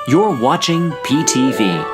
You're watching PTV.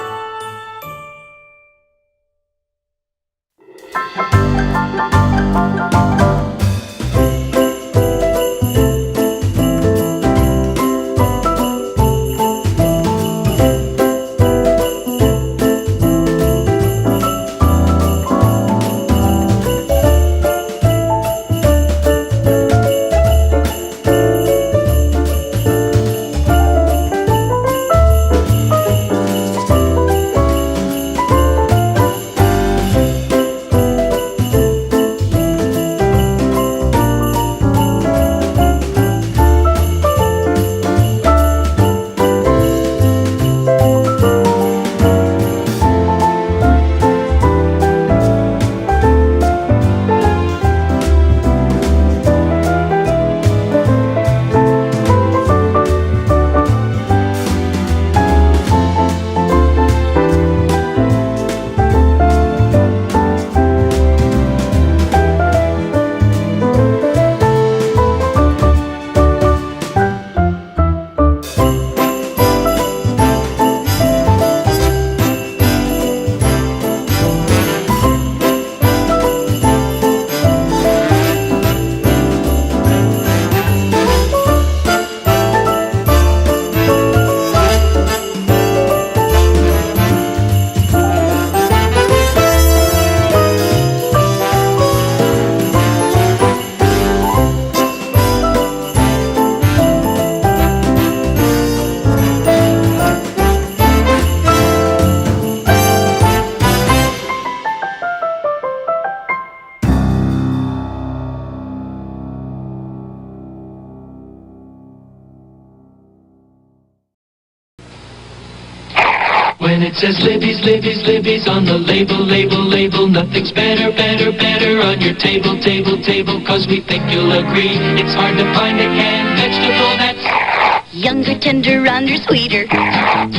When it says Libby's, Libby's, Libby's on the label, label, label, nothing's better, better, better on your table, table, table, 'cause we think you'll agree. It's hard to find a canned vegetable that's younger, tender, rounder, sweeter,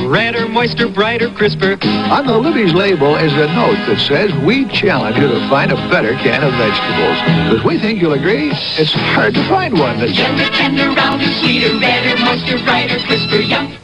redder, moister, brighter, crisper. On the Libby's label is a note that says we challenge you to find a better can of vegetables. Because we think you'll agree, it's hard to find one that's Younger, tender, rounder, sweeter, redder, moister, brighter, crisper, yum.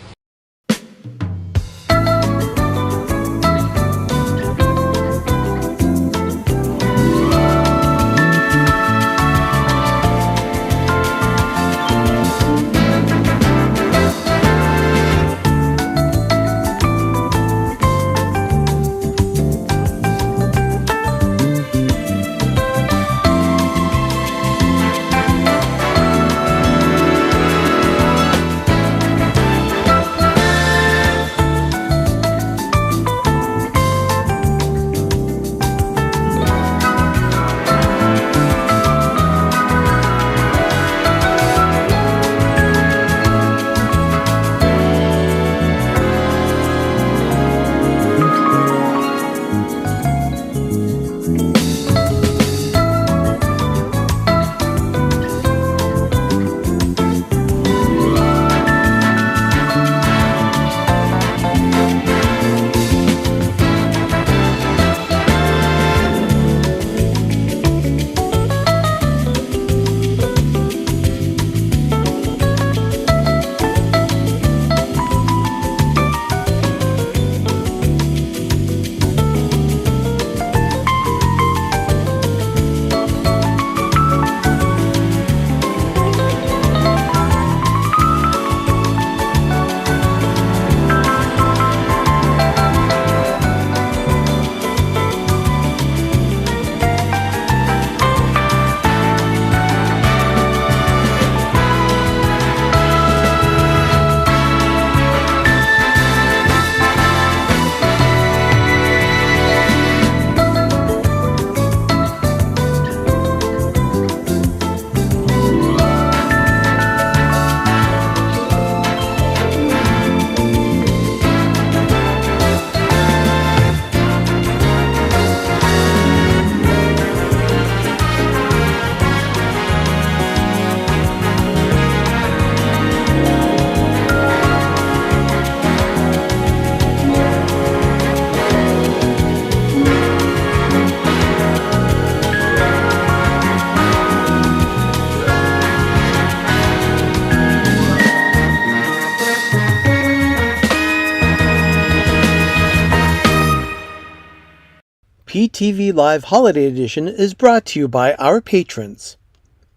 PTV Live Holiday Edition is brought to you by our patrons.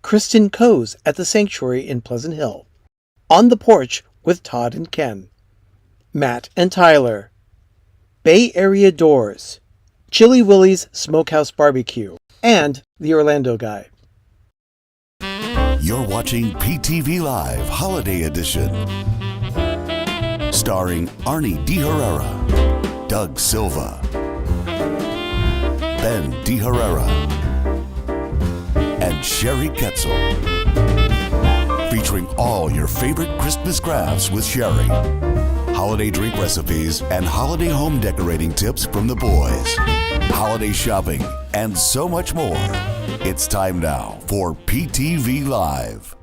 Kristin Kohs at the Sanctuary in Pleasant Hill. On the Porch with Todd and Ken. Matt and Tyler. Bay Area Doors. Chili Willy's Smokehouse Barbecue. And the Orlando Guy. You're watching PTV Live Holiday Edition. Starring Arnie De Herrera, Doug Silva, Ben De Herrera, and Sherry Ketzel. Featuring all your favorite Christmas crafts with Sherry, holiday drink recipes, and holiday home decorating tips from the boys, holiday shopping, and so much more. It's time now for PTV Live.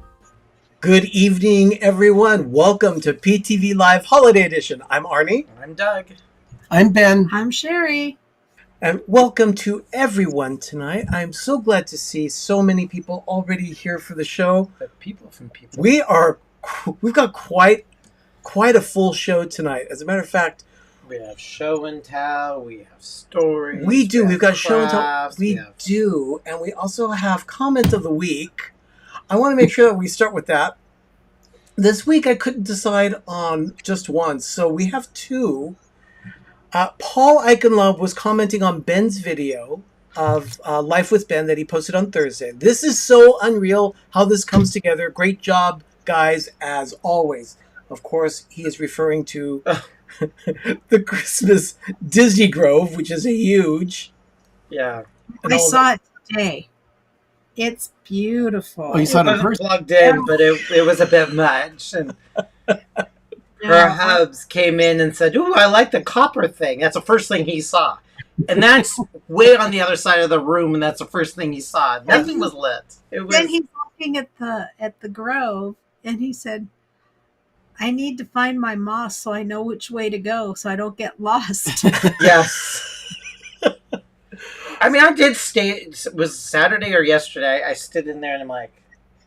Good evening, everyone. Welcome to PTV Live Holiday Edition. I'm Arnie. I'm Doug. I'm Ben. I'm Sherry. And welcome to everyone tonight. I'm so glad to see so many people already here for the show. We've got quite a full show tonight. As a matter of fact, We have show and tell. We have stories. we do. We've got show and tell. crafts, We have- do. And we also have comment of the week. I want to make sure that we start with that. This week I couldn't decide on just one. So we have two. Paul Eichenlaub was commenting on Ben's video of Life with Ben that he posted on Thursday. This is so unreal how this comes together. Great job, guys, as always. Of course, he is referring to the Christmas Disney Grove, which is a huge. Yeah. and I all saw it today. It's beautiful. Oh, you saw it in wasn't person? plugged in, but it was a bit much. And her hubs came in and said, "Ooh, I like the copper thing." That's the first thing he saw. And that's way on the other side of the room, and that's the first thing he saw. Nothing was lit. It was. Then he's looking at the grove, and he said, "I need to find my moss so I know which way to go, so I don't get lost." Yes. I mean, I did stay. It was Saturday or yesterday. I stood in there and I'm like,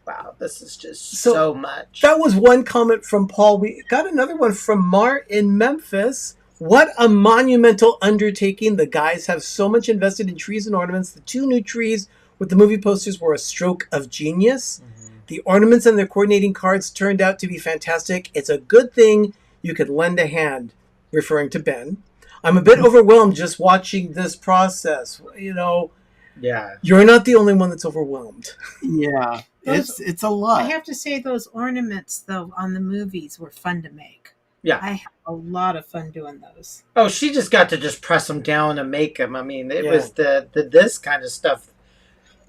wow, this is just so much. That was one comment from Paul. We got another one from Mar in Memphis. What a monumental undertaking. The guys have so much invested in trees and ornaments. The two new trees with the movie posters were a stroke of genius. Mm-hmm. The ornaments and their coordinating cards turned out to be fantastic. It's a good thing you could lend a hand, referring to Ben. I'm a bit overwhelmed just watching this process. You know, Yeah. you're not the only one that's overwhelmed. Yeah, Those- it's a I lot. have to say those ornaments, though, on the movies were fun to make. Yeah. I had a lot of fun doing those. Oh, she just got to just press them down and make them. I mean, it Yeah. was the this kind of stuff.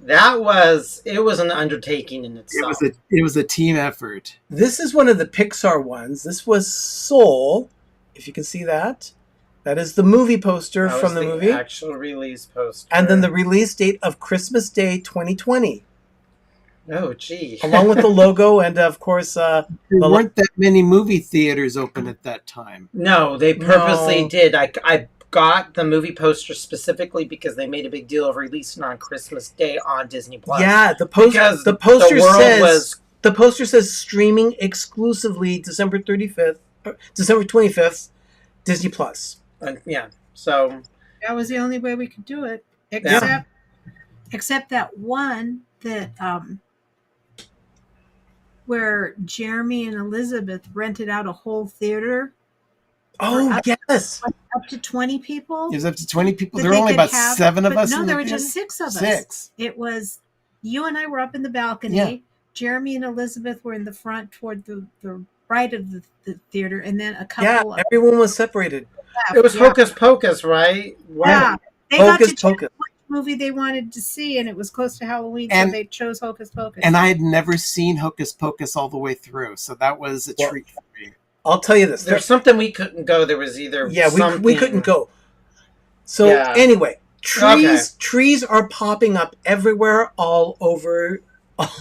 It was an undertaking in itself. It was a team effort. This is one of the Pixar ones. This was Soul, if you can see that. That is the movie poster That from was the movie. actual release poster. And then the release date of Christmas Day 2020, oh, gee. along with the logo and, of course, There weren't that many movie theaters open at that time. No, they purposely No. did. I got the movie poster specifically because they made a big deal of releasing on Christmas Day on Disney Plus. yeah, Because the poster the world says was- the poster says streaming exclusively December 25th, Disney Plus. Yeah. So That was the only way we could do it, except that one that where Jeremy and Elizabeth rented out a whole theater Oh, yes. up to 20 people. It was up to 20 people. that There were they only could about have- 7 of but us. No, in there the were just theater. 6 of us. 6. It was you and I were up in the balcony. Yeah. Jeremy and Elizabeth were in the front toward the right of the theater, and then a Yeah, couple of everyone was separated. it was yeah. Hocus Pocus, right? Yeah, they got Hocus to choose Pocus. which movie they wanted to see, and it was close to Halloween, And- so they chose Hocus Pocus. And I had never seen Hocus Pocus all the way through, so that was a Well, treat for me. I'll tell you this. There's something we couldn't go. There was either Yeah, we something- couldn't go. So Yeah. anyway, Okay. trees are popping up everywhere, all over.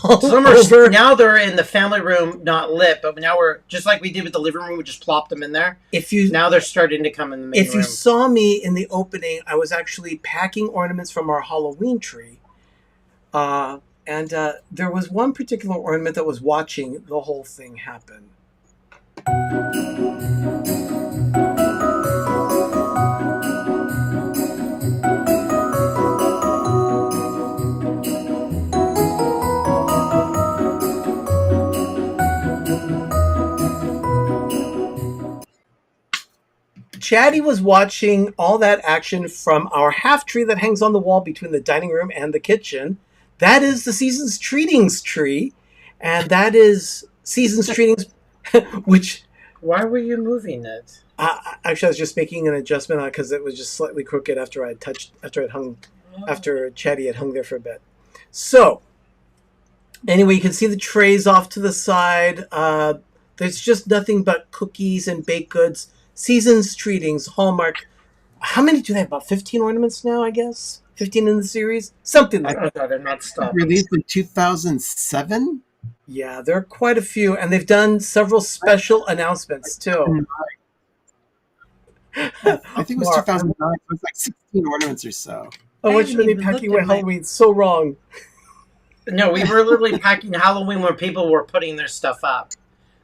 All Some over. are, now they're in the family room, not lit, but now we're just like we did with the living room. We just plopped them in there. If you Now they're starting to come in the main if you room. saw me in the opening, I was actually packing ornaments from our Halloween tree, and there was one particular ornament that was watching the whole thing happen. Chatty was watching all that action from our half tree that hangs on the wall between the dining room and the kitchen. That is the Season's Treatings tree. And that is Season's Treatings, which... Why were you moving it? Actually, I was just making an adjustment on it because it was just slightly crooked after Chatty had hung there for a bit. So, anyway, you can see the trays off to the side. There's just nothing but cookies and baked goods. Season's Treatings, Hallmark. How many do they have? About 15 ornaments now, I guess? 15 in the series? Something like that. They're not stopped. Released in 2007? Yeah, there are quite a few. And they've done several special announcements, too. I think it was 2009. It was like 16 ornaments or so. Oh, what should be packing with Halloween? So wrong. No, we were literally packing Halloween when people were putting their stuff up.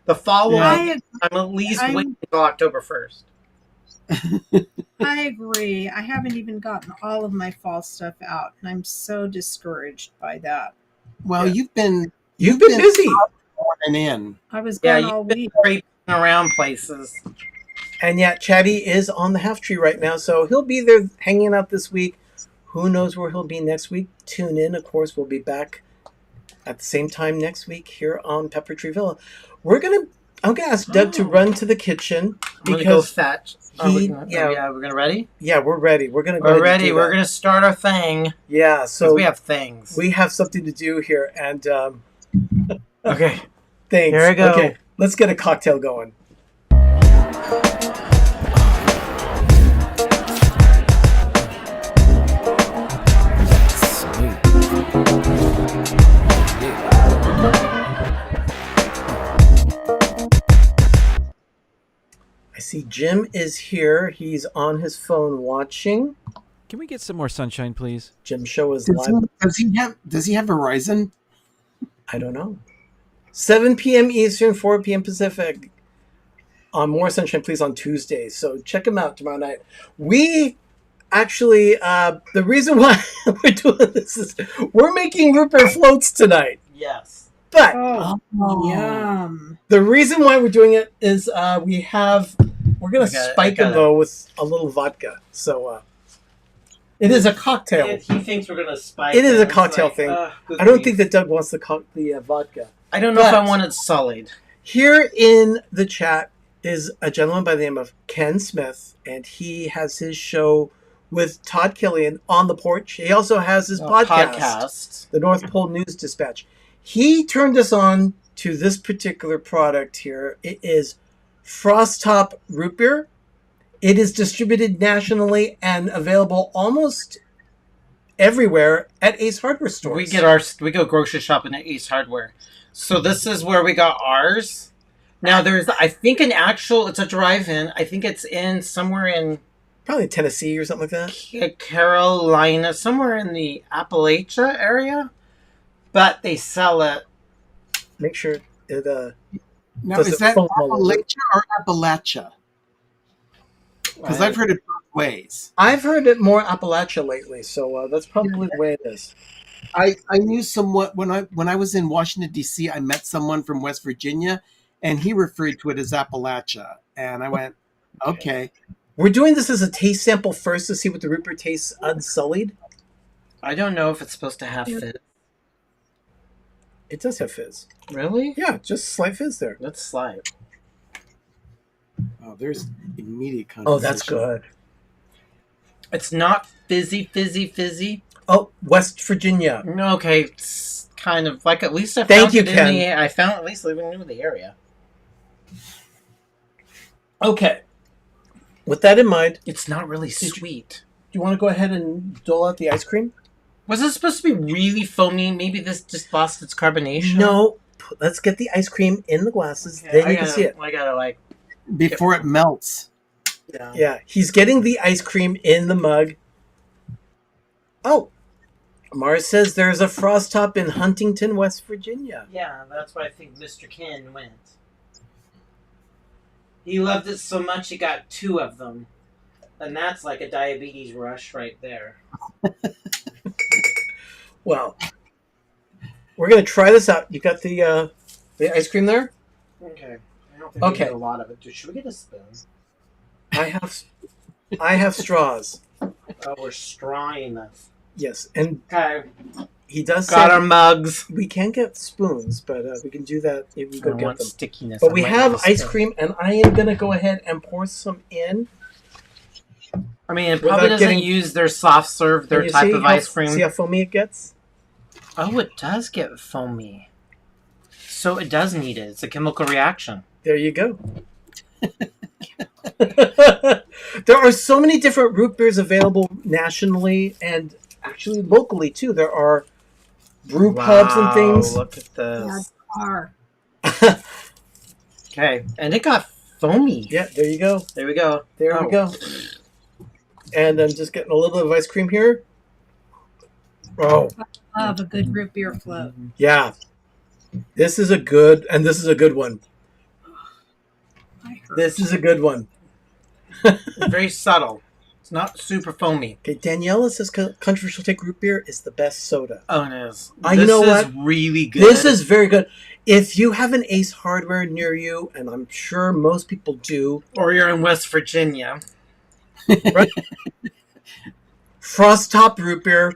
The following, I'm at least waiting until October 1st. I agree. I haven't even gotten all of my fall stuff out, and I'm so discouraged by that. Well, you've been busy. And in. I was gone all week. Creeping around places. And yet, Chatty is on the half tree right now, so he'll be there hanging out this week. Who knows where he'll be next week? Tune in, of course. We'll be back at the same time next week here on Pepper Tree Villa. I'm gonna ask Doug to run to the kitchen because go fetch. We're gonna ready. Yeah, we're ready. We're ready. We're gonna start our thing. Yeah, so we have things. We have something to do here, and okay. Thanks. Here we go. Okay, let's get a cocktail going. I see Jim is here. He's on his phone watching. Can we get some more sunshine, please? Jim show is live. Does he have Verizon? I don't know. 7 p.m. Eastern, 4 p.m. Pacific. On More Sunshine, please, on Tuesdays. So check him out tomorrow night. We actually, the reason why we're doing this is we're making root beer floats tonight. Yes. But yum. The reason why we're doing it is we're going to spike them, though, with a little vodka. So it is a cocktail. He thinks we're going to spike it. It is a cocktail thing. I don't think that Doug wants the vodka. I don't know if I want it sullied. Here in the chat is a gentleman by the name of Ken Smith, and he has his show with Todd Killian on the Porch. He also has his podcast, the North Pole News Dispatch. He turned us on to this particular product here. It is Frost Top Root Beer. It is distributed nationally and available almost everywhere at Ace Hardware stores. We go grocery shopping at Ace Hardware. So this is where we got ours. Now there's, I think it's a drive-in. I think it's in somewhere in probably Tennessee or something like that. Carolina, somewhere in the Appalachia area. But they sell it. Make sure it. Now is that Appalachia or Appalachia? Because I've heard it both ways. I've heard it more Appalachia lately, so that's probably the way it is. I knew someone when I was in Washington D.C. I met someone from West Virginia, and he referred to it as Appalachia, and I went, okay. We're doing this as a taste sample first to see what the root beer tastes unsullied. I don't know if it's supposed to have fizz. It does have fizz. Really? Yeah, just slight fizz there. That's slight. Oh, there's immediate condensation. Oh, that's good. It's not fizzy. Oh, West Virginia. Okay, it's kind of like at least I found Thank you, it Ken. in the I found at least living in the area. Okay. With that in mind, it's not really sweet. Do you want to go ahead and dole out the ice cream? Was it supposed to be really foamy? Maybe this just lost its carbonation? No. Let's get the ice cream in the glasses. Okay, then you can see it. I gotta before it melts. Yeah. He's getting the ice cream in the mug. Oh. Mars says there's a Frost Top in Huntington, West Virginia. Yeah, that's why I think Mr. Ken went. He loved it so much he got 2 of them. And that's like a diabetes rush right there. Well, we're going to try this out. You got the ice cream there? Okay. I don't think we get a lot of it. Should we get a spoon? I have... I have straws. Oh, we're strawing this. Yes, and Okay. he does Got say our mugs. we can get spoons, but we can do that if we I go don't get want them. stickiness. But on we my have ice ice cream, and I am going to go ahead and pour some in. I mean, it Without probably doesn't getting- use their soft serve, their Can you type see of how- ice cream. See how foamy it gets? Oh, it does get foamy. So it does need it. It's a chemical reaction. There you go. There are so many different root beers available nationally and actually locally too. There are brew pubs and things. Look at Yeah, this. are. Okay, and it got foamy. Yeah, there you go. There we go. There we go. And I'm just getting a little bit of ice cream here. Oh, Love a good root beer float. yeah. This is a good, and this is a good one. I heard. This is a good one. It's very subtle. It's not super foamy. Okay, Daniela says Country Shall Take Root Beer is the best soda. Oh, it is. You know This what? is really good. This is very good. If you have an Ace Hardware near you, and I'm sure most people do, Or you're in West Virginia. right? Frost Top Root Beer.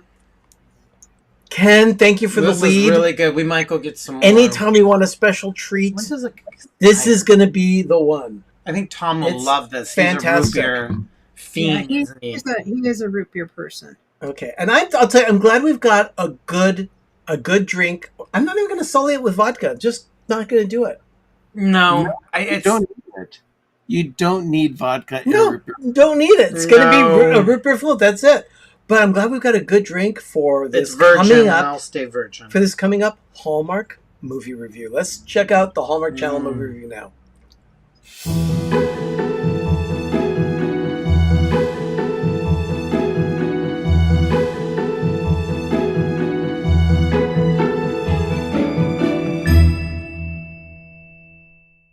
Ken, thank you for This the is lead. really good. We might go get some more. Anytime you want a special treat, What is it? this is going to be the one. I think Tom will It's love this. fantastic. He's a root beer fiend, Yeah, isn't he? he is a root beer person. Okay, and I'll tell you, I'm glad we've got a good drink. I'm not even going to sully it with vodka. Just not going to do it. No, You it's don't need it. You don't need vodka in a No, root beer. don't need it. It's going to No. be a root beer float. That's it. But I'm glad we've got a good drink for it's this virgin. coming And up. I'll stay virgin. For this coming up Hallmark movie review. Let's check out the Hallmark Channel movie review now.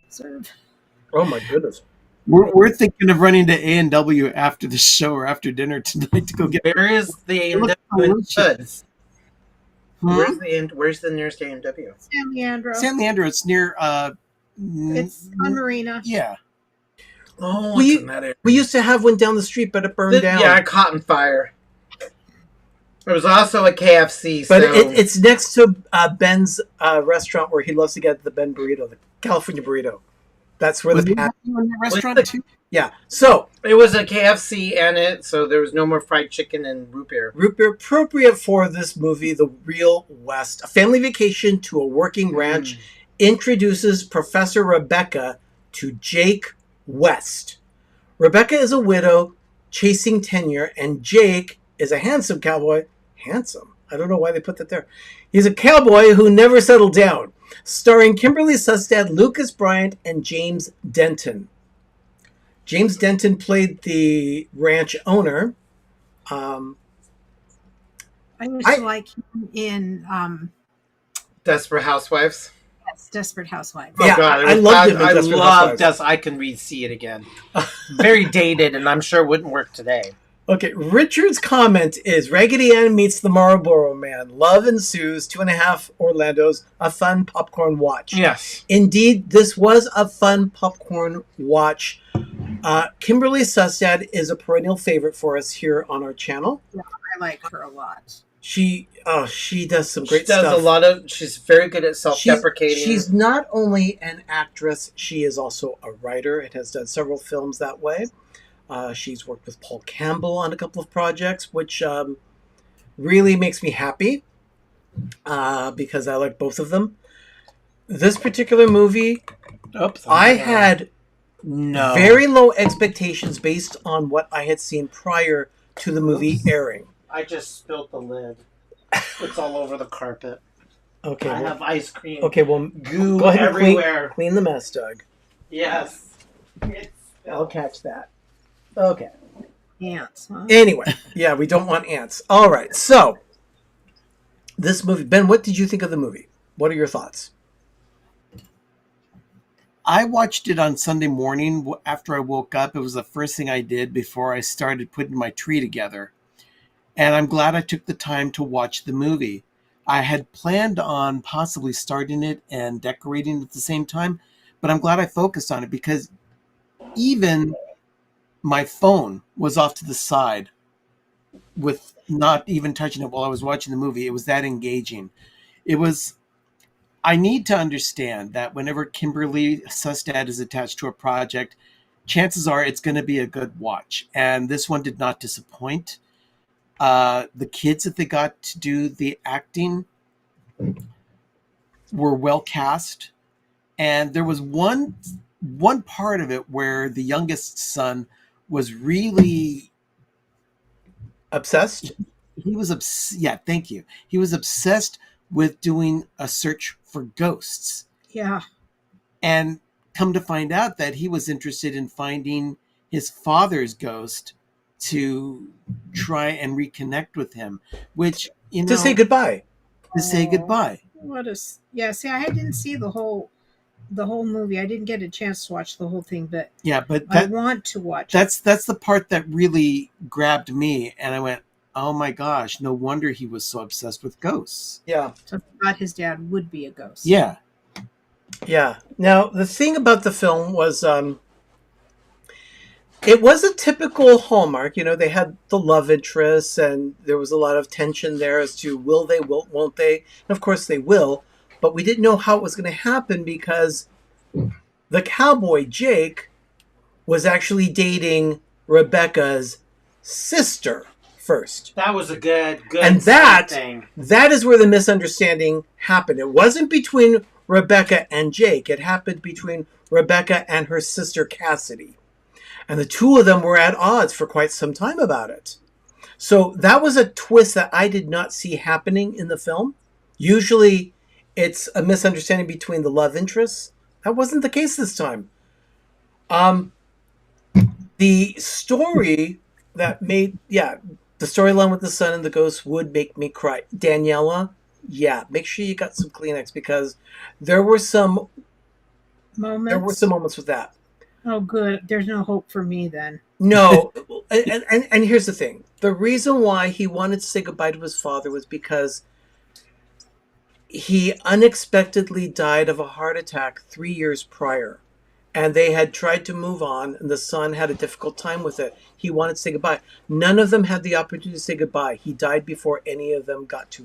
Serve. Oh my goodness. We're thinking of running to A&W after the show or after dinner tonight to go get. Where is the It looks A&W in delicious. Hoods? Hmm? Where's the nearest A&W? San Leandro. San Leandro. It's near. It's on Marina. Yeah. Oh, We- it's in that area. We used to have one down the street, but it burned down. Yeah, Cotton Fire. There was also a KFC. But So it's next to Ben's restaurant where he loves to get the Ben burrito, the California burrito. That's where Was the it in the restaurant What's too? yeah. So it was a KFC and it, so there was no more fried chicken and root beer. root beer appropriate for this movie, The Real West. A family vacation to a working ranch introduces Professor Rebecca to Jake West. Rebecca is a widow chasing tenure, and Jake is a handsome cowboy. Handsome? I don't know why they put that there. He's a cowboy who never settled down. Starring Kimberly Sustad, Lucas Bryant, and James Denton. James Denton played the ranch owner. I used I- to like him in Desperate Housewives. Desperate Housewives. Yeah, I loved him in I Desperate loved Housewives. I can re-see it again. Very dated, and I'm sure it wouldn't work today. Okay, Richard's comment is Raggedy Ann meets the Marlboro Man. Love ensues. 2.5 Orlandos. A fun popcorn watch. Yes. Indeed, this was a fun popcorn watch. Kimberly Sustad is a perennial favorite for us here on our channel. I like her a lot. She does some great She does stuff. she's very good at self-deprecating. She's not only an actress, she is also a writer and has done several films that way. She's worked with Paul Campbell on a couple of projects, which really makes me happy because I like both of them. This particular movie, Oops, I had no very low expectations based on what I had seen prior to the movie airing. I just spilled the lid. It's all over the carpet. Okay, I well, have ice cream. okay, well, Goo go ahead and everywhere. clean the mess, Doug. Yes. I'll catch that. Okay. Ants, huh? Anyway, yeah, we don't want ants. All right, so this movie, Ben, what did you think of the movie? What are your thoughts? I watched it on Sunday morning after I woke up. It was the first thing I did before I started putting my tree together. And I'm glad I took the time to watch the movie. I had planned on possibly starting it and decorating at the same time, but I'm glad I focused on it because even my phone was off to the side with not even touching it while I was watching the movie. It was that engaging. I need to understand that whenever Kimberly Sustad is attached to a project, chances are it's going to be a good watch. And this one did not disappoint. The kids that they got to do the acting were well cast. And there was one part of it where the youngest son was really Obsessed? He was yeah, thank you. He was obsessed with doing a search for ghosts. Yeah. And come to find out that he was interested in finding his father's ghost to try and reconnect with him, which, you know, To say goodbye. To say goodbye. Yeah, see, I didn't see the whole movie. I didn't get a chance to watch the whole thing, but Yeah, but I want to watch it. that's the part that really grabbed me, and I went, oh my gosh, no wonder he was so obsessed with ghosts. Yeah. So I thought his dad would be a ghost. Yeah. Yeah. Now, the thing about the film was it was a typical Hallmark. You know, they had the love interests, and there was a lot of tension there as to will they, won't they? And of course they will, but we didn't know how it was going to happen because the cowboy, Jake, was actually dating Rebecca's sister first. That was a good And thing. that is where the misunderstanding happened. It wasn't between Rebecca and Jake. It happened between Rebecca and her sister Cassidy. And the two of them were at odds for quite some time about it. So that was a twist that I did not see happening in the film. Usually it's a misunderstanding between the love interests. That wasn't the case this time. The story that made, the storyline with the son and the ghost would make me cry. Daniela, make sure you got some Kleenex because there were some moments with that. Oh, good. There's no hope for me then. No, and here's the thing. The reason why he wanted to say goodbye to his father was because he unexpectedly died of a heart attack 3 years prior. And they had tried to move on, and the son had a difficult time with it. He wanted to say goodbye. None of them had the opportunity to say goodbye. He died before any of them got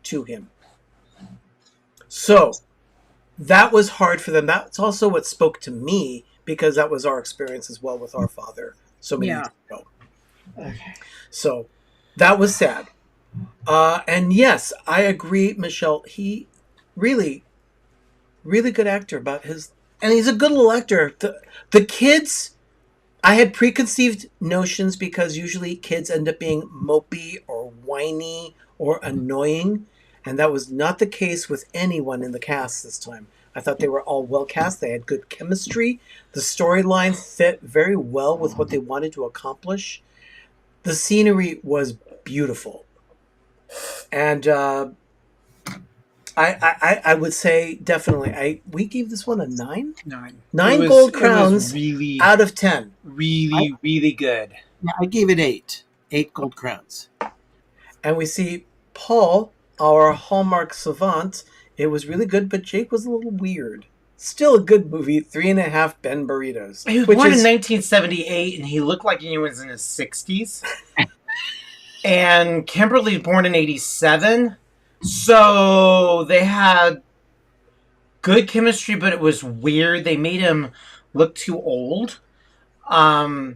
to him. So that was hard for them. That's also what spoke to me, because that was our experience as well with our father so many years ago. Okay. So that was sad. And yes, I agree, Michelle. He really, really good actor and he's a good little actor. The kids, I had preconceived notions because usually kids end up being mopey or whiny or annoying. And that was not the case with anyone in the cast this time. I thought they were all well cast. They had good chemistry. The storyline fit very well with what they wanted to accomplish. The scenery was beautiful. And I would say definitely, we gave this one a 9? 9 gold crowns really, out of 10. really good. Yeah, I gave it 8. 8 gold crowns. And we see Paul, our Hallmark savant. It was really good, but Jake was a little weird. Still a good movie. 3.5 Ben burritos. He was born in 1978, and he looked like he was in his 60s. And Kimberly born in 87. So they had good chemistry, but it was weird. They made him look too old. But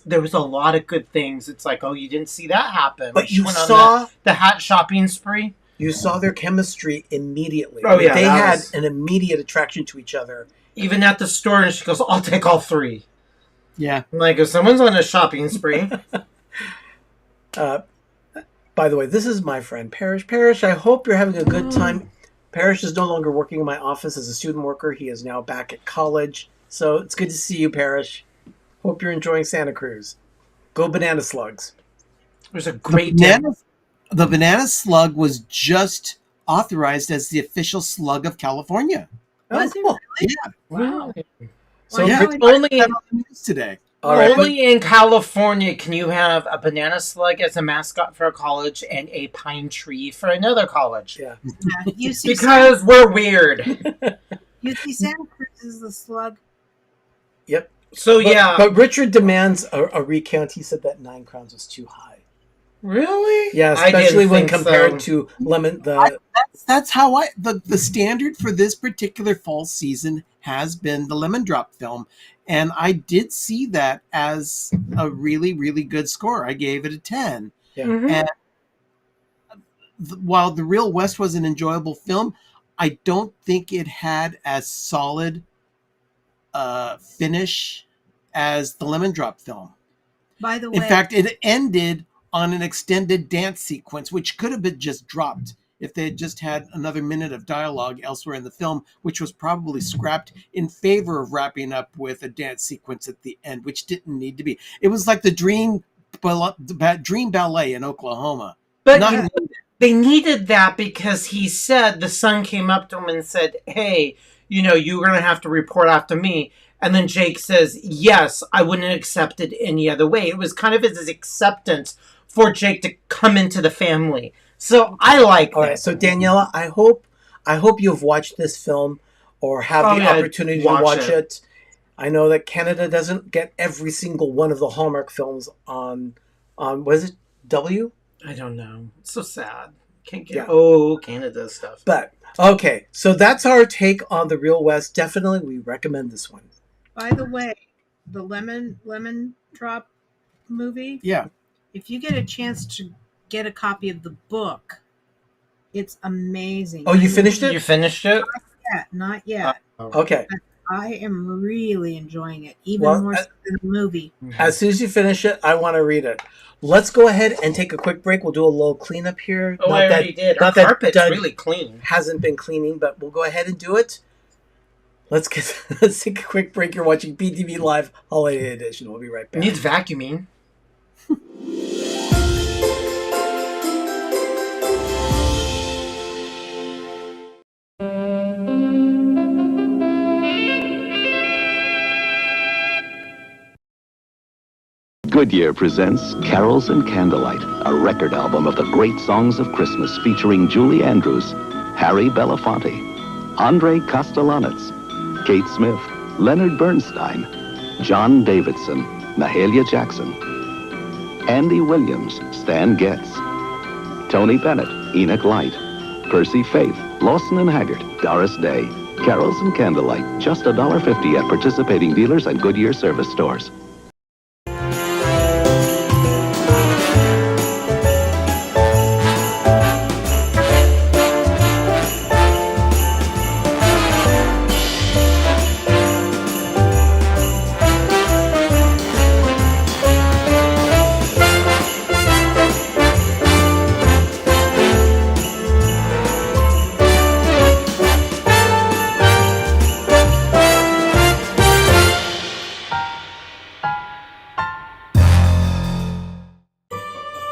there was a lot of good things. It's like, oh, you didn't see that happen. But She you went on saw the hat shopping spree. You saw their chemistry immediately. Oh, yeah, they that had was- an immediate attraction to each other. Even at the store, and she goes, I'll take all 3. Yeah. I'm like, if someone's on a shopping spree. By the way, this is my friend Parrish. Parrish, I hope you're having a good time. Parrish is no longer working in my office as a student worker. He is now back at college. So it's good to see you, Parrish. Hope you're enjoying Santa Cruz. Go Banana Slugs. It was a great day. The banana slug was just authorized as the official slug of California. Oh, cool. Yeah. Wow. So Yeah. Chris- Only, Today. all right, but- only in California can you have a banana slug as a mascot for a college and a pine tree for another college. yeah. UC Because we're weird. UC Santa Cruz is the slug. Yep. So yeah, But Richard demands a recount. He said that 9 crowns was too high. really? Yeah, I didn't especially when think compared so. to Lemon. That's how the standard for this particular fall season has been the Lemon Drop film, and I did see that as a really, really good score. I gave it a 10. Yeah. Mhm. And while The Real West was an enjoyable film, I don't think it had as solid finish as the Lemon Drop film. By the way, In fact, it ended on an extended dance sequence, which could have been just dropped if they had just had another minute of dialogue elsewhere in the film, which was probably scrapped in favor of wrapping up with a dance sequence at the end, which didn't need to be. It was like the Dream Ballet in Oklahoma. But Not- they needed that because he said the son came up to him and said, "Hey, you're going to have to report after me." And then Jake says, "Yes, I wouldn't accept it any other way." It was kind of his acceptance for Jake to come into the family. So I like All that. right. So Daniela, I hope you've watched this film or have the opportunity to watch it. I know that Canada doesn't get every single one of the Hallmark films on was it W? I don't know. It's so sad. Can't get Canada stuff. But okay, so that's our take on The Real West. Definitely, we recommend this one. by the way, the lemon drop movie. Yeah. If you get a chance to get a copy of the book, it's amazing. Oh, you finished it? You finished it? Not yet. Okay. I am really enjoying it, even more so than the movie. As soon as you finish it, I want to read it. Let's go ahead and take a quick break. We'll do a little cleanup here. Oh, I already did. Our carpet's really clean. Hasn't been cleaning, but we'll go ahead and do it. Let's take a quick break. You're watching PTV Live Holiday Edition. We'll be right back. Needs vacuuming. Goodyear presents Carols and Candlelight, a record album of the great songs of Christmas featuring Julie Andrews, Harry Belafonte, Andre Kostelanetz, Kate Smith, Leonard Bernstein, John Davidson, Mahalia Jackson, Andy Williams, Stan Getz, Tony Bennett, Enoch Light, Percy Faith, Lawson and Haggart, Doris Day. Carols and Candlelight, just $1.50 at participating dealers and Goodyear service stores.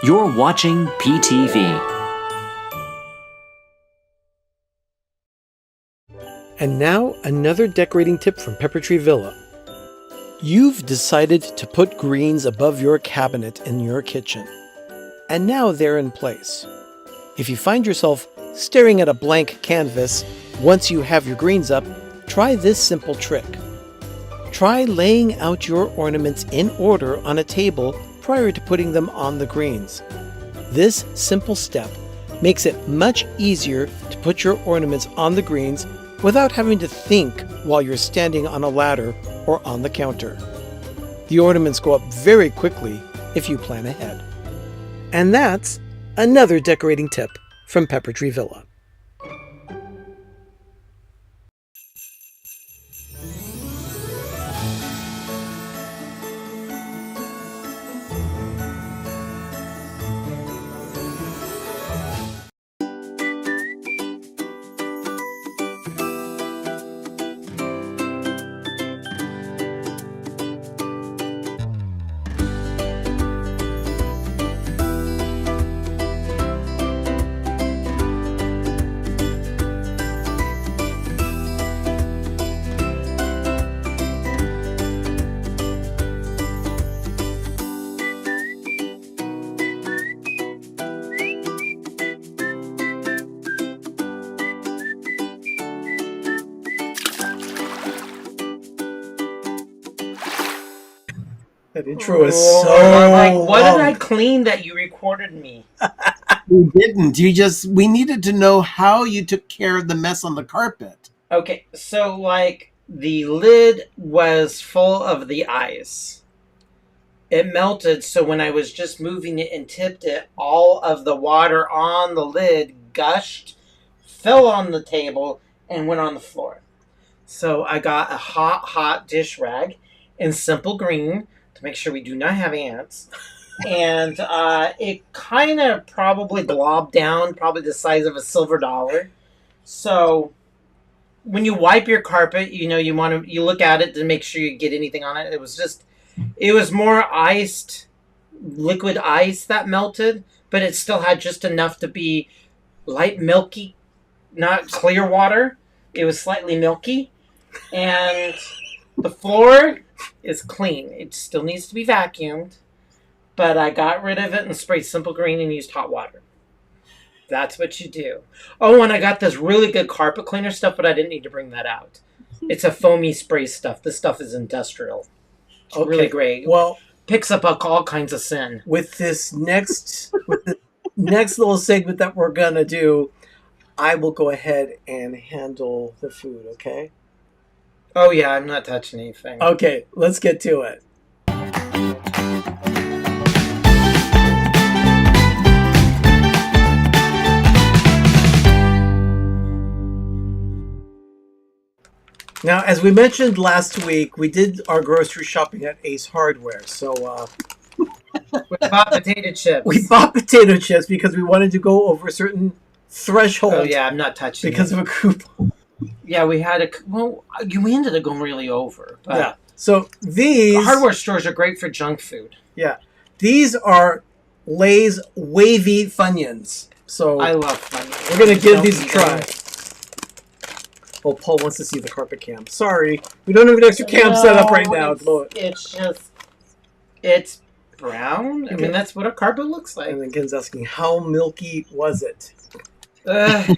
You're watching PTV. And now, another decorating tip from Pepper Tree Villa. You've decided to put greens above your cabinet in your kitchen. And now they're in place. If you find yourself staring at a blank canvas once you have your greens up, try this simple trick. Try laying out your ornaments in order on a table prior to putting them on the greens. This simple step makes it much easier to put your ornaments on the greens without having to think while you're standing on a ladder or on the counter. The ornaments go up very quickly if you plan ahead. And that's another decorating tip from Pepper Tree Villa. That intro is Oh, so like, what long. did I clean that you recorded me? We didn't. We needed to know how you took care of the mess on the carpet. Okay, so like the lid was full of the ice. It melted, so when I was just moving it and tipped it, all of the water on the lid gushed, fell on the table, and went on the floor. So I got a hot dish rag in simple green to make sure we do not have ants. And it kind of probably globbed down, probably the size of a silver dollar. So when you wipe your carpet, you look at it to make sure you get anything on it. It was more liquid ice that melted, but it still had just enough to be light milky, not clear water. It was slightly milky, and the floor is clean. It still needs to be vacuumed, but I got rid of it and sprayed simple green and used hot water. That's what you do. Oh, and I got this really good carpet cleaner stuff, but I didn't need to bring that out. It's a foamy spray stuff. This stuff is industrial. It's really great. Well, picks up all kinds of sin. With the next little segment that we're gonna do, I will go ahead and handle the food. Okay. Oh yeah, I'm not touching anything. Okay, let's get to it. Now, as we mentioned last week, we did our grocery shopping at Ace Hardware. So we bought potato chips. We bought potato chips because we wanted to go over a certain threshold. Oh yeah, I'm not touching because of a coupon. Yeah, we ended up going really over. But yeah. So these the hardware stores are great for junk food. Yeah, these are Lay's wavy Funyuns. So I love Funyuns. We're gonna give these a try. Oh, Paul wants to see the carpet cam. Sorry, we don't have an extra cam set up right now. It's brown. I mean, that's what a carpet looks like. And then Ken's asking, how milky was it? Okay.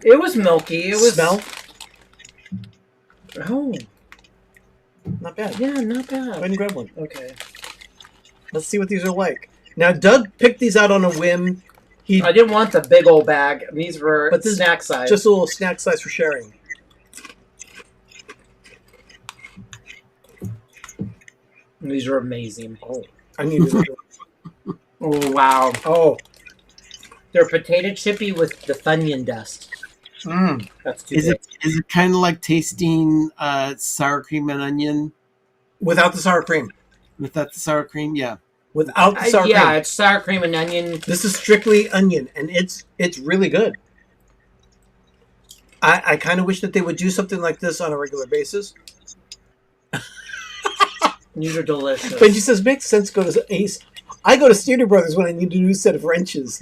It was milky. It was smell. Oh, not bad. Yeah, not bad. Go ahead and grab one. Okay. Let's see what these are like. Now, Doug picked these out on a whim. I didn't want the big old bag. These were snack size. Just a little snack size for sharing. These are amazing. Oh, I need to. Oh wow. Oh, they're potato chippy with the Funyun dust. That's too Is big. it kind of like tasting sour cream and onion? Without the sour cream. Without the sour cream, yeah. Without the sour cream. Yeah, it's sour cream and onion. This is strictly onion, and it's really good. I kind of wish that they would do something like this on a regular basis. These are delicious. Benji says, makes sense to go to Ace. I go to Stater Brothers when I need a new set of wrenches.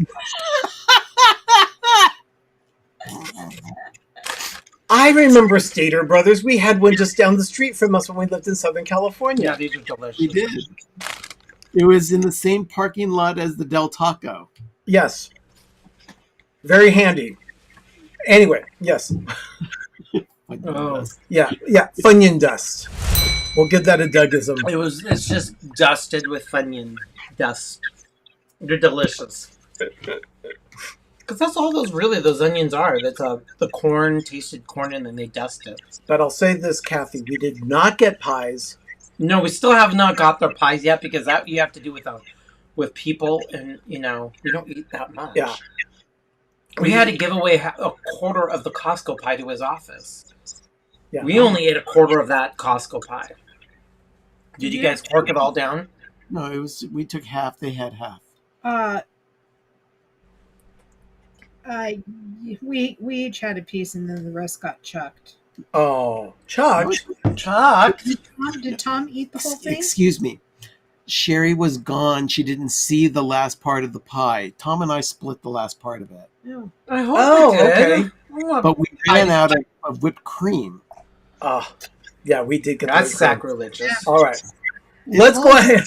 I remember Stater Brothers. We had one just down the street from us when we lived in Southern California. Yeah, these are delicious. We did. It was in the same parking lot as the Del Taco. Yes. Very handy. Anyway, yes. Oh. Yeah, Funyun dust. We'll give that a Dougism. It's just dusted with Funyun dust. They're delicious. Because that's all those onions are. That's the corn, tasted corn, and then they dust it. But I'll say this, Kathy, we did not get pies. No, we still have not got their pies yet because that you have to do with people, and we don't eat that much. Yeah. We had to give away a quarter of the Costco pie to his office. Yeah. We only ate a quarter of that Costco pie. Did you guys pork it all down? No, we took half. They had half. We each had a piece, and then the rest got chucked. Oh, chucked? Chucked? Did Tom eat the whole thing? Excuse me. Sherry was gone. She didn't see the last part of the pie. Tom and I split the last part of it. No. I hope we did. Okay. But we ran out of whipped cream. Yeah, we did get That's the sacrilegious. Yeah. All right. Let's go ahead.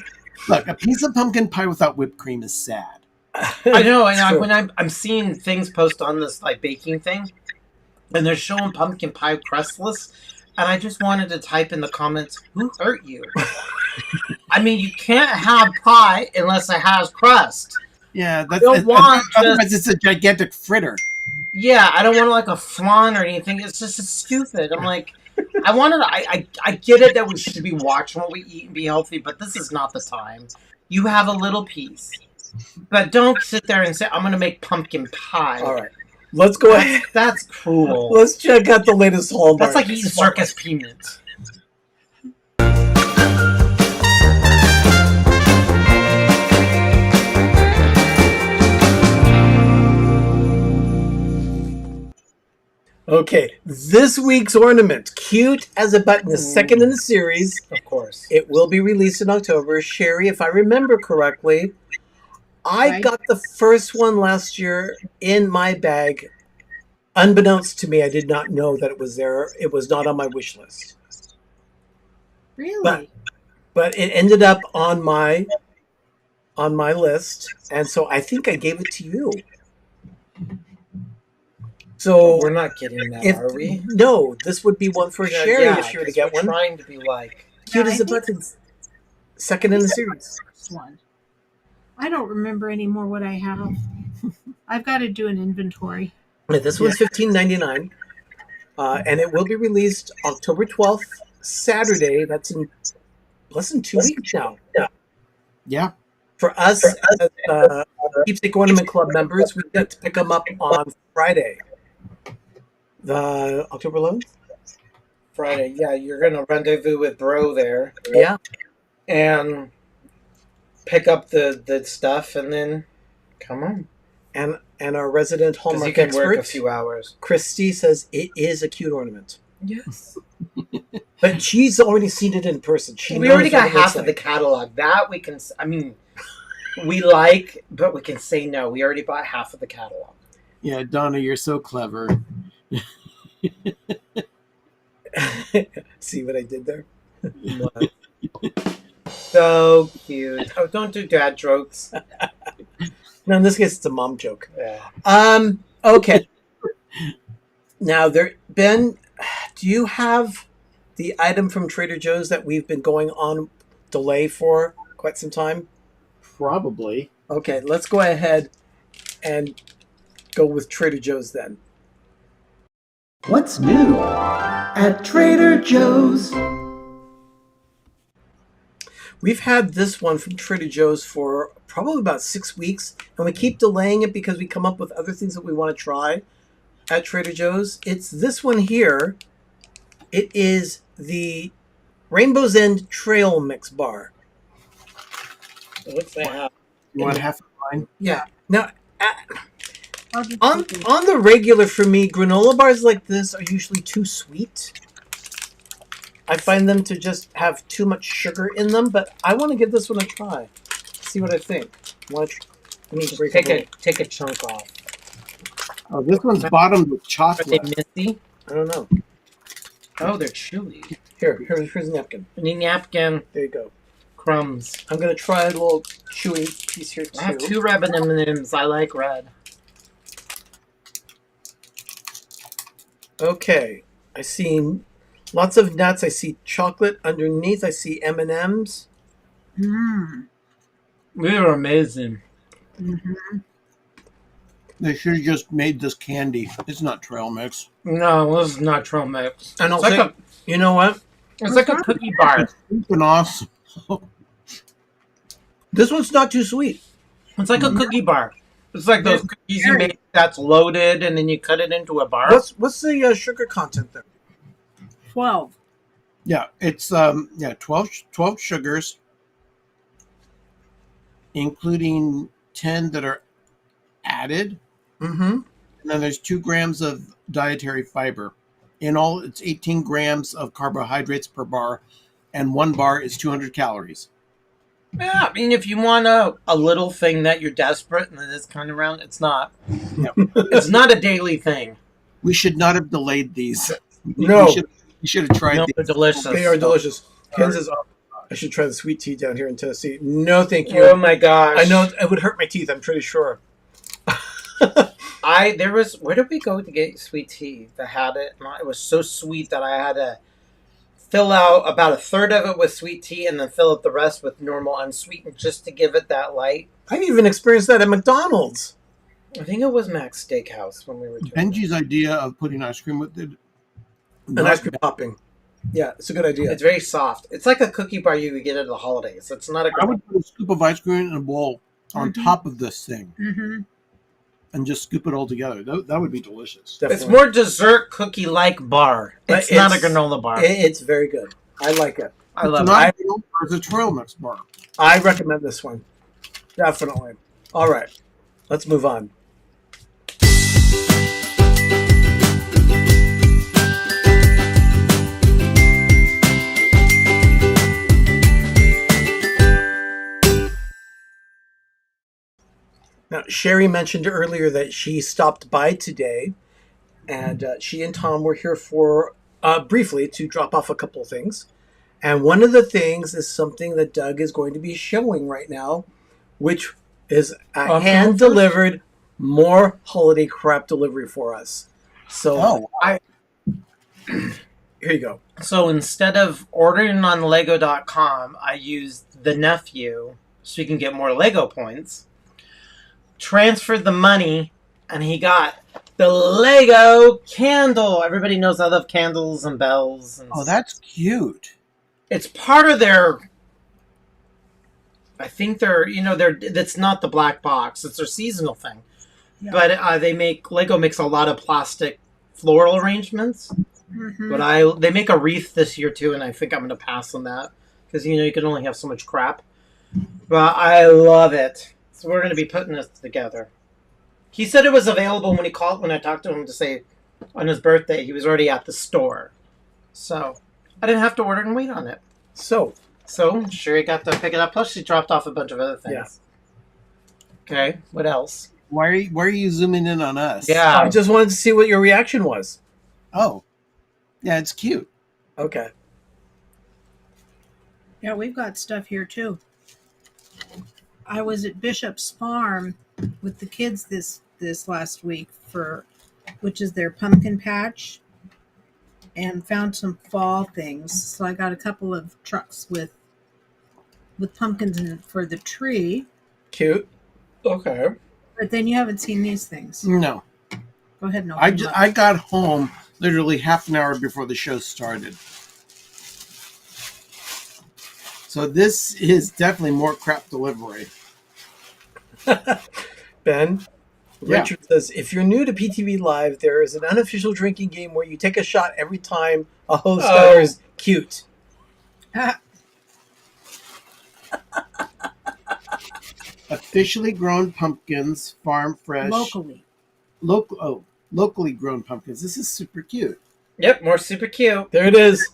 Look, a piece of pumpkin pie without whipped cream is sad. I know, and when I'm seeing things post on this baking thing, and they're showing pumpkin pie crustless, and I just wanted to type in the comments, "Who hurt you?" I mean, you can't have pie unless it has crust. Yeah, I don't want otherwise it's a gigantic fritter. Yeah, I don't want like a flan or anything. It's just stupid. I'm like, I get it that we should be watching what we eat and be healthy, but this is not the time. You have a little piece, but don't sit there and say, "I'm going to make pumpkin pie." All right. Let's go ahead. That's cruel. Let's check out the latest Hallmark. That's like eating circus peanuts. Okay, this week's ornament, cute as a button, the second in the series. Of course. It will be released in October. Sherry, if I remember correctly, I got the first one last year in my bag. Unbeknownst to me, I did not know that it was there. It was not on my wish list. Really? But it ended up on my list, and so I think I gave it to you. So we're not getting that, are we? No, this would be one for Sherry if she were to get one. Trying to be like cute as a button. Second in the series. One. I don't remember anymore what I have. I've got to do an inventory. Yeah, this one's $15.99, and it will be released October 12th, Saturday. That's in less than 2 weeks now. Yeah. For us, as Keepsake Ornament Club members, we get to pick them up on Friday. The October 11th? Friday, yeah, you're going to rendezvous with Bro there. Yeah. And pick up the stuff and then come on. And our resident Hallmark you can expert, work a few hours. Kristin, says it is a cute ornament. Yes. But she's already seen it in person. We already got half of the catalog. That we can, I mean, we like, but we can say no. We already bought half of the catalog. Yeah, Donna, you're so clever. See what I did there? So cute. Oh, don't do dad jokes. No, in this case, it's a mom joke. Yeah. Okay. Now, Ben, do you have the item from Trader Joe's that we've been going on delay for quite some time? Probably. Okay, let's go ahead and go with Trader Joe's then. What's new at Trader Joe's? We've had this one from Trader Joe's for probably about 6 weeks, and we keep delaying it because we come up with other things that we want to try at Trader Joe's. It's this one here. It is the Rainbow's End Trail Mix Bar. What's that? You want half of mine? Yeah. Now, on the regular for me, granola bars like this are usually too sweet. I find them to just have too much sugar in them, but I want to give this one a try. See what I think. I need to take a chunk off. Oh, this one's bottomed with chocolate. Are they messy? I don't know. Oh, they're chewy. Here's a napkin. I need a napkin. There you go. Crumbs. I'm going to try a little chewy piece here, too. I have 2 red M&Ms. I like red. Okay. I see lots of nuts. I see chocolate underneath. I see M&Ms. Mmm. They are amazing. Mm-hmm. They should have just made this candy. It's not trail mix. No, this is not trail mix. And It's like you know what? It's like a cookie bar. It's awesome. This one's not too sweet. It's like a cookie bar. It's like those cookies you make that's loaded and then you cut it into a bar. What's the sugar content there? 12. Yeah, it's 12 sugars, including 10 that are added. Mm-hmm. And then there's 2 grams of dietary fiber. In all, it's 18 grams of carbohydrates per bar, and 1 bar is 200 calories. Yeah, I mean, if you want a little thing that you're desperate and it's kind of round, it's not. No. It's not a daily thing. We should not have delayed these. No. We should have tried No, these. they're delicious. They are delicious. Ken says, I should try the sweet tea down here in Tennessee. No, thank you. Oh my gosh. I know it would hurt my teeth, I'm pretty sure. Where did we go to get sweet tea that had it? It was so sweet that I had to fill out about a third of it with sweet tea and then fill up the rest with normal unsweetened just to give it that light. I've even experienced that at McDonald's. I think it was Mac's Steakhouse when we were doing Benji's idea of putting ice cream with it. And ice cream topping. Yeah, it's a good idea. It's very soft. It's like a cookie bar you would get at the holidays. It's not a. I would put a scoop of ice cream in a bowl on top of this thing. Mm-hmm. And just scoop it all together. That would be delicious. Definitely. It's more dessert cookie-like bar. It's not a granola bar. It's very good. I like it. I love it. it. It's a trail mix bar. I recommend this one. Definitely. All right. Let's move on. Now, Sherry mentioned earlier that she stopped by today, and she and Tom were here for briefly to drop off a couple of things. And one of the things is something that Doug is going to be showing right now, which is a hand-delivered more holiday crap delivery for us. So, here you go. So instead of ordering on Lego.com, I used the nephew so he can get more Lego points. Transferred the money, and he got the Lego candle. Everybody knows I love candles and bells. And that's cute. It's part of their. I think that's not the black box. It's their seasonal thing. Yeah. But Lego makes a lot of plastic floral arrangements. Mm-hmm. But they make a wreath this year too, and I think I'm going to pass on that because you can only have so much crap. But I love it. So we're going to be putting this together. He said it was available when I talked to him to say on his birthday he was already at the store. So I didn't have to order and wait on it. So Sherry got to pick it up. Plus she dropped off a bunch of other things. Yeah. Okay, what else? Why are you zooming in on us? Yeah, I just wanted to see what your reaction was. Oh, yeah, it's cute. Okay. Yeah, we've got stuff here too. I was at Bishop's Farm with the kids this last week which is their pumpkin patch, and found some fall things. So I got a couple of trucks with pumpkins in it for the tree. Cute. Okay. But then you haven't seen these things. No. Go ahead. No. I got home literally half an hour before the show started. So this is definitely more crap delivery. Ben, Richard says, if you're new to PTV Live, there is an unofficial drinking game where you take a shot every time a host utters cute. Officially grown pumpkins, farm fresh. Locally grown pumpkins. This is super cute. Yep, more super cute. There it is.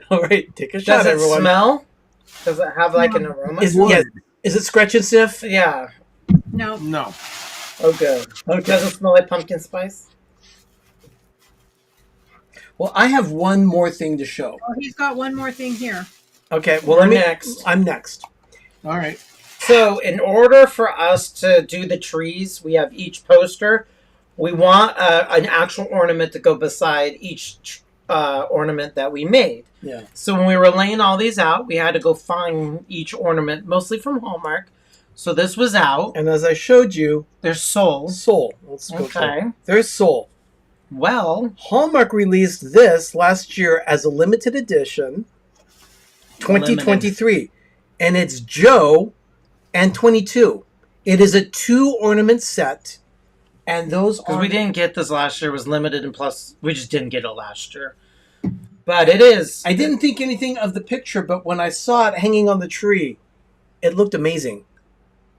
All right, take a shot, everyone. Does it smell? Does it have like an aroma? Is it scratch and sniff? Yeah. No. Oh, good. Okay. Does it smell like pumpkin spice? Well, I have one more thing to show. Oh, he's got one more thing here. Okay, well, I'm next. All right. So, in order for us to do the trees, we have each poster. We want an actual ornament to go beside each ornament that we made. Yeah. So when we were laying all these out, we had to go find each ornament, mostly from Hallmark. So this was out. And as I showed you, there's Soul. Let's go. Okay. There's Soul. Well, Hallmark released this last year as a limited edition, 2023. And it's Joe and 22. It is a 2 ornament set. And those because we didn't get this last year, it was limited, and plus we just didn't get it last year. But it is. I didn't think anything of the picture, but when I saw it hanging on the tree, it looked amazing.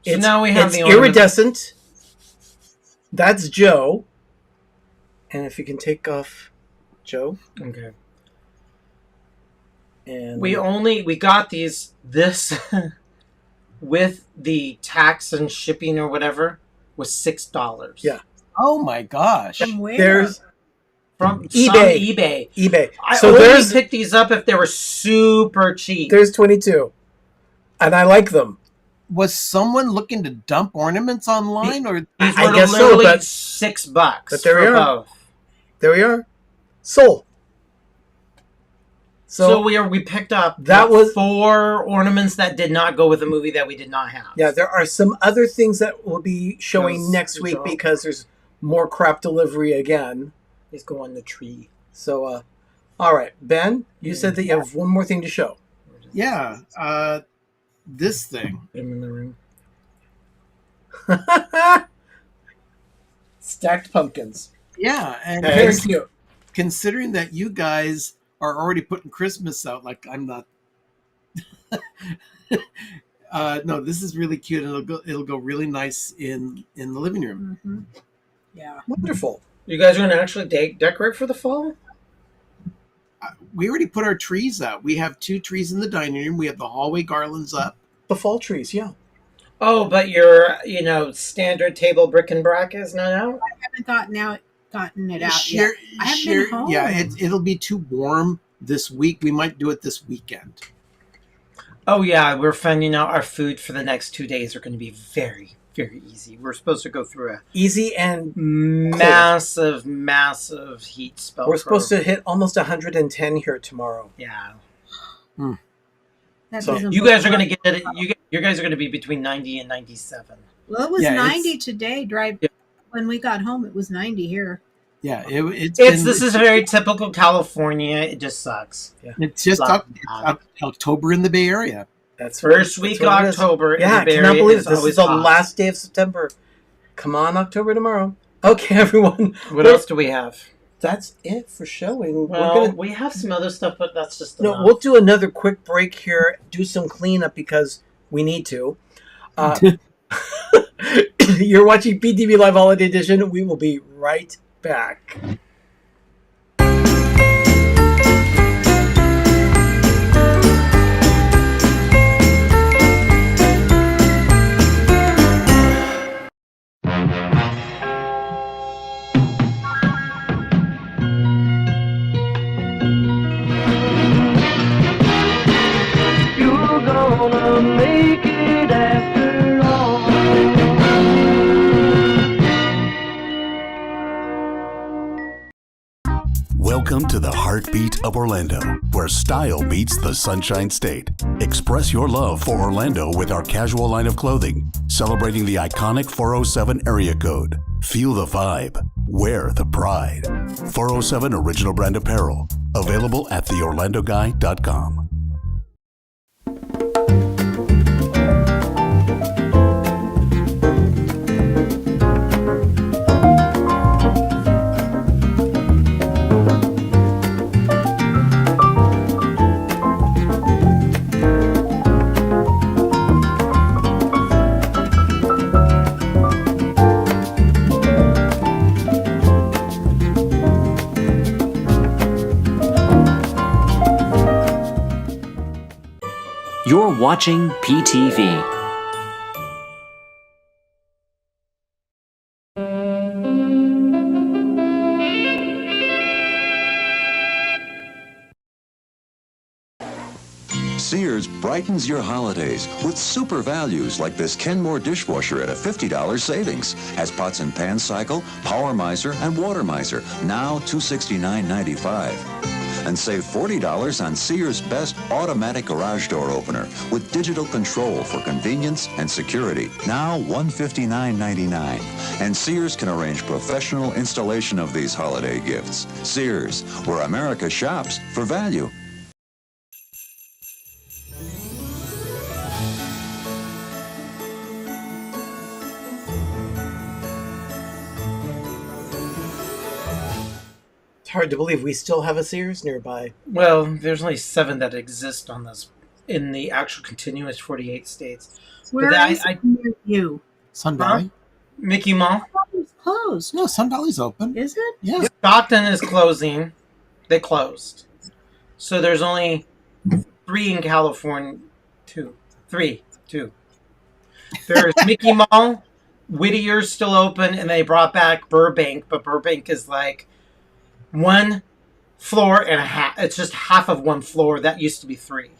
So now we have the iridescent. That's Joe. And if you can take off Joe. Okay. And we got this with the tax and shipping or whatever was $6. Yeah. Oh my gosh. From where? There's from eBay. I so only picked these up if they were super cheap. There's 22. And I like them. Was someone looking to dump ornaments online, or these were literally $6? But there we are. There we are. Soul. So we picked up that was 4 ornaments that did not go with the movie that we did not have. Yeah, there are some other things that will be showing next week because there's more crap delivery again. Let's go on the tree. So, all right, Ben, you said that you have one more thing to show. Yeah, this thing. Put him in the room. Stacked pumpkins. Yeah, and very cute. Considering that you guys are already putting Christmas out, like I'm not. No, this is really cute, and it'll go really nice in the living room. Mm-hmm. Yeah, wonderful. You guys are going to actually decorate for the fall? We already put our trees out. We have 2 trees in the dining room. We have the hallway garlands up. The fall trees, yeah. Oh, but your standard table brick and brack is not out? I haven't gotten it out yet. I haven't been home. Yeah, it'll be too warm this week. We might do it this weekend. Oh, yeah. We're finding out our food for the next 2 days are going to be very, very easy. We're supposed to go through a easy and massive heat spell. We're supposed to hit almost 110 here tomorrow. Yeah. So you guys are going to get it. You guys are going to be between 90 and 97. Well, it was 90 today. When we got home, it was 90 here. Yeah, this is very typical California. It just sucks. Yeah. It's just October in the Bay Area. That's first week of October. Yeah, in the Bay I cannot Area believe it. This is the hot. last day of September. Come on, October tomorrow. Okay, everyone. What else do we have? That's it for showing. Well, we have some other stuff, but that's just enough. No, we'll do another quick break here, do some cleanup because we need to. You're watching PTV Live Holiday Edition. We will be right back. Make it after all. Welcome to the heartbeat of Orlando, where style meets the Sunshine State. Express your love for Orlando with our casual line of clothing, celebrating the iconic 407 area code. Feel the vibe. Wear the pride. 407 Original Brand Apparel. Available at theorlandoguy.com. You're watching PTV. Sears brightens your holidays with super values like this Kenmore dishwasher at a $50 savings. Has pots and pan cycle, power miser, and water miser. Now $269.95. And save $40 on Sears' best automatic garage door opener with digital control for convenience and security. Now $159.99. And Sears can arrange professional installation of these holiday gifts. Sears, where America shops for value. Hard to believe we still have a Sears nearby. Well, there's only 7 that exist on this in the actual continuous 48 states. Where is it near you? Sun Valley. Mickey Mall. It's closed. No, Sun Valley's open. Is it? Yeah. Stockton is closing. They closed. So there's only 3 in California. 2. There's Mickey Mall. Whittier's still open, and they brought back Burbank, but Burbank is like 1 floor and a half. It's just half of 1 floor. That used to be 3.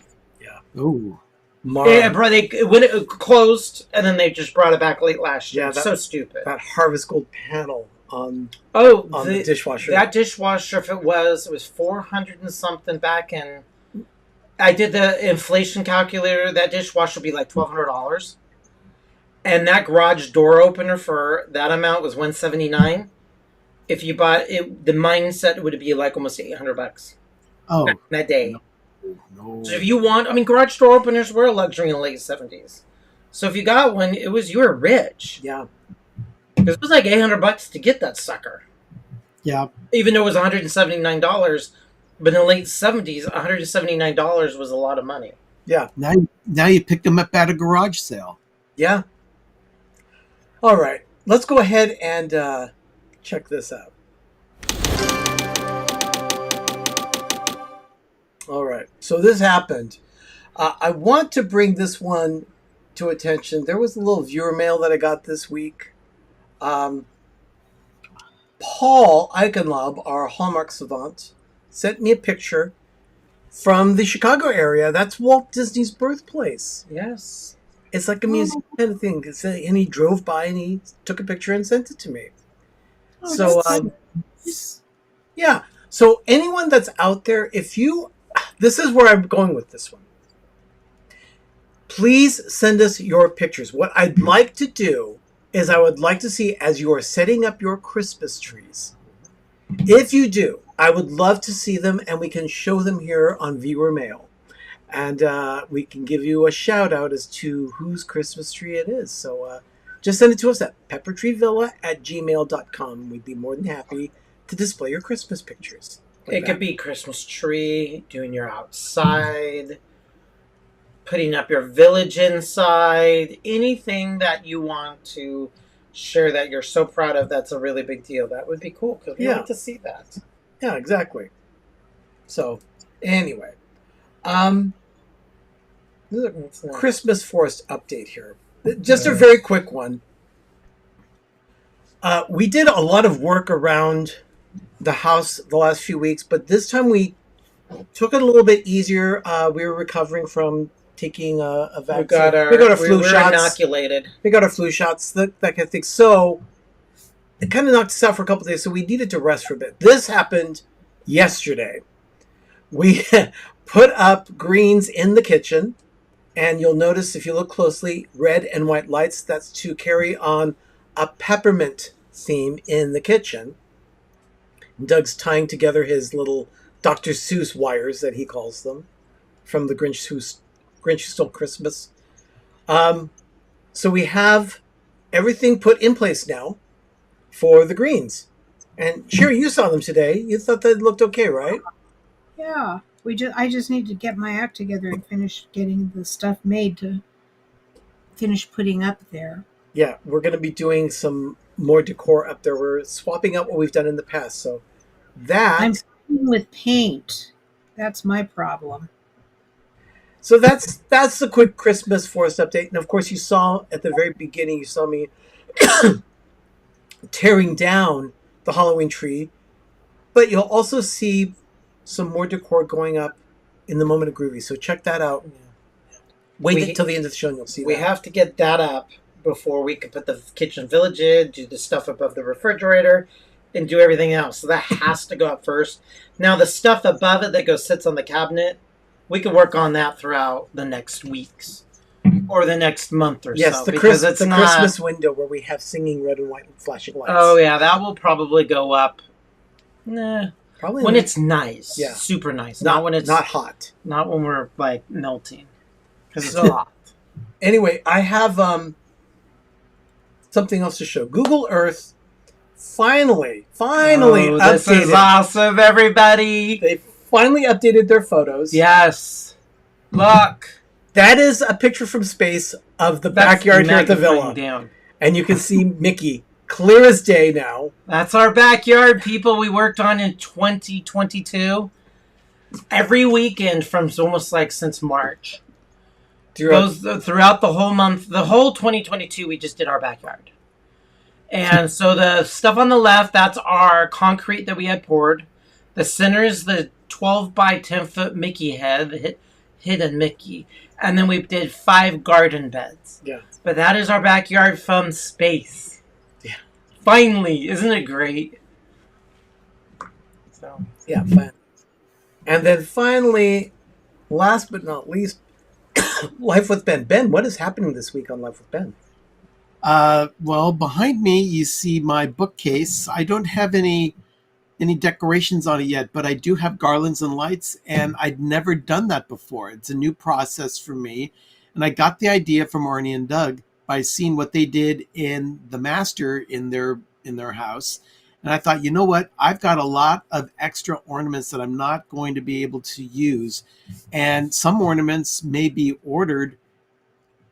Yeah. Ooh. When it closed, and then they just brought it back late last year. So stupid. That Harvest Gold panel on the dishwasher. That dishwasher, if it was $400 and something back in I did the inflation calculator. That dishwasher would be like $1,200, and that garage door opener for that amount was $179. If you bought it, the mindset would be like almost $800 Oh, that day. no. So if you want, I mean, garage door openers were a luxury in the late 70s. So if you got one, you were rich. Yeah. Because it was like $800 to get that sucker. Yeah. Even though it was $179, but in the late 70s, $179 was a lot of money. Yeah. Now you picked them up at a garage sale. Yeah. All right. Let's go ahead and check this out. All right. So this happened. I want to bring this one to attention. There was a little viewer mail that I got this week. Paul Eichenlaub, our Hallmark savant, sent me a picture from the Chicago area. That's Walt Disney's birthplace. Yes. It's like a museum kind of thing. And he drove by and he took a picture and sent it to me. Yeah. So anyone that's out there, this is where I'm going with this one. Please send us your pictures. What I'd like to do is I would like to see as you are setting up your Christmas trees. If you do, I would love to see them and we can show them here on Viewer Mail. And we can give you a shout out as to whose Christmas tree it is. So just send it to us at peppertreevilla@gmail.com. We'd be more than happy to display your Christmas pictures. It could be Christmas tree, doing your outside, putting up your village inside, anything that you want to share that you're so proud of. That's a really big deal. That would be cool because we like to see that. Yeah, exactly. So anyway, Christmas forest update here. Just a very quick one. We did a lot of work around the house the last few weeks, but this time we took it a little bit easier. We were recovering from taking a vaccine. We got our flu shots. Inoculated. We got our flu shots, that kind of thing. So it kind of knocked us out for a couple of days, so we needed to rest for a bit. This happened yesterday. We put up greens in the kitchen, and you'll notice if you look closely, red and white lights. That's to carry on a peppermint theme in the kitchen. Doug's tying together his little Dr. Seuss wires that he calls them from the Grinch Who Stole Christmas. So we have everything put in place now for the greens. And Sherry, you saw them today. You thought they looked okay, right? Yeah. I just need to get my act together and finish getting the stuff made to finish putting up there. Yeah, we're going to be doing some more decor up there. We're swapping out what we've done in the past. So that... I'm playing with paint. That's my problem. So that's the quick Christmas forest update. And of course, you saw at the very beginning, you saw me tearing down the Halloween tree. But you'll also see some more decor going up in the Moment of Groovy. So check that out. Wait until the end of the show and you'll see that. We have to get that up before we can put the kitchen village in, do the stuff above the refrigerator, and do everything else. So that has to go up first. Now the stuff above it that sits on the cabinet, we can work on that throughout the next weeks or the next month or so. Yes, the Christmas window where we have singing red and white flashing lights. Oh yeah, that will probably go up. Probably when it's nice. Yeah, super nice. Not when it's not hot. Not when we're like melting because it's So, hot. Anyway, I have something else to show. Google Earth finally updated. This is awesome, everybody. They finally updated their photos. Yes. Look. That is a picture from space of the backyard here at the villa. Down. And you can see Mickey clear as day now. That's our backyard, people. We worked on in 2022. Every weekend from almost like since March. Throughout the whole month, the whole 2022, we just did our backyard. And so the stuff on the left, that's our concrete that we had poured. The center is the 12 by 10 foot Mickey head, hidden Mickey. And then we did 5 garden beds. Yeah. But that is our backyard from space. Yeah. Finally. Isn't it great? So. Yeah, fine. And then finally, last but not least, Life with Ben. Ben, what is happening this week on Life with Ben? Well, behind me you see my bookcase. I don't have any decorations on it yet, but I do have garlands and lights, and I'd never done that before. It's a new process for me, and I got the idea from Arnie and Doug by seeing what they did in the master in their house. And I thought, you know what? I've got a lot of extra ornaments that I'm not going to be able to use, and some ornaments may be ordered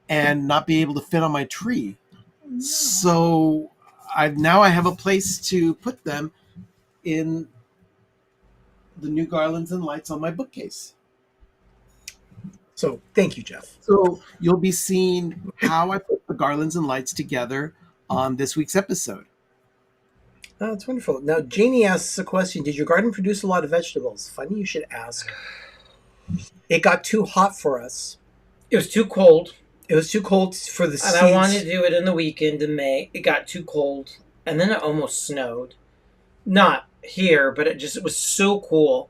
and not be able to fit on my tree. So I have a place to put them in the new garlands and lights on my bookcase. So thank you, Jeff. So you'll be seeing how I put the garlands and lights together on this week's episode. Oh, that's wonderful. Now, Janie asks a question. Did your garden produce a lot of vegetables? Funny you should ask. It got too hot for us. It was too cold. It was too cold for the seeds. And I wanted to do it in the weekend in May. It got too cold. And then it almost snowed. Not here, but it was so cool.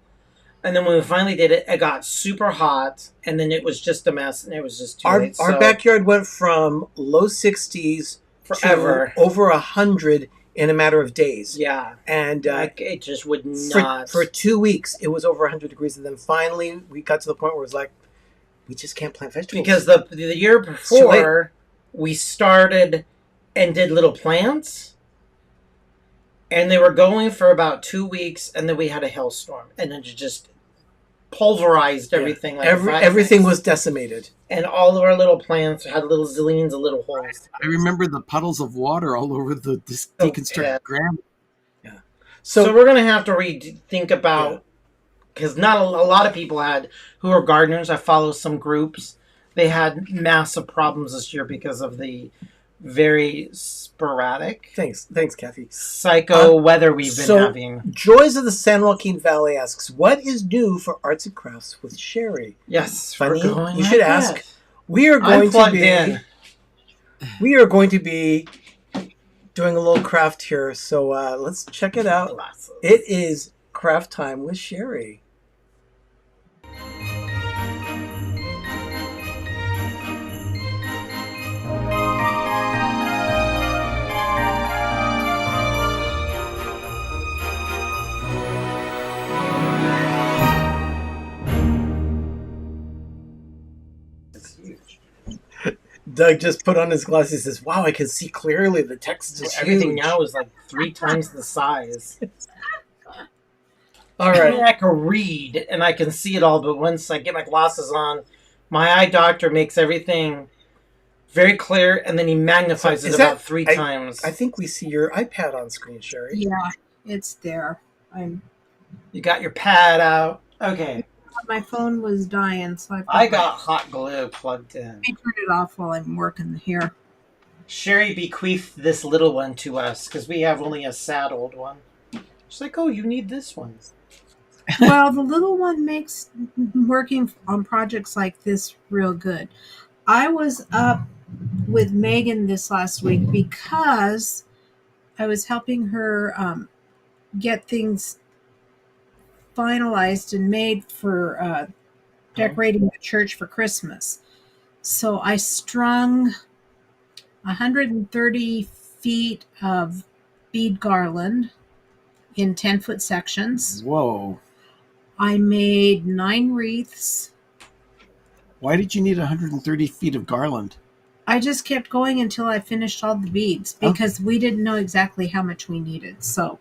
And then when we finally did it, it got super hot. And then it was just a mess. And it was just too late. Our backyard went from low 60s forever to over 100 in a matter of days. Yeah. And it just would not. For 2 weeks, it was over 100 degrees. And then finally, we got to the point where it was like, we just can't plant vegetables. Because the year before, we started and did little plants. And they were going for about 2 weeks. And then we had a hailstorm. And then it just pulverized everything. Yeah. Everything was decimated. And all of our little plants had little zillions of little holes. I remember the puddles of water all over the deconstructed ground. Yeah. So we're going to have to rethink about... Because not a lot of people who are gardeners. I follow some groups. They had massive problems this year because of the very sporadic. Thanks, Kathy. Psycho weather we've been having. Joys of the San Joaquin Valley asks, "What is new for arts and crafts with Sherry?" Yes, funny. You should ask. We are going to be doing a little craft here. So let's check it out. It is craft time with Sherry. Doug just put on his glasses and says, "Wow, I can see clearly. The text is everything huge. now is like 3 times the size." All right. I mean, I can read and I can see it all, but once I get my glasses on, my eye doctor makes everything very clear, and then he magnifies it about 3 times. I think we see your iPad on screen, Sherry. Yeah, it's there. You got your pad out. Okay. My phone was dying, so I got hot glue plugged in. I turned it off while I'm working here. Sherry bequeathed this little one to us because we have only a sad old one. She's like, "Oh, you need this one." Well, the little one makes working on projects like this real good. I was up with Megan this last week because I was helping her get things finalized and made for decorating the church for Christmas. So I strung 130 feet of bead garland in 10-foot sections. Whoa. I made 9 wreaths. Why did you need 130 feet of garland? I just kept going until I finished all the beads because we didn't know exactly how much we needed. So,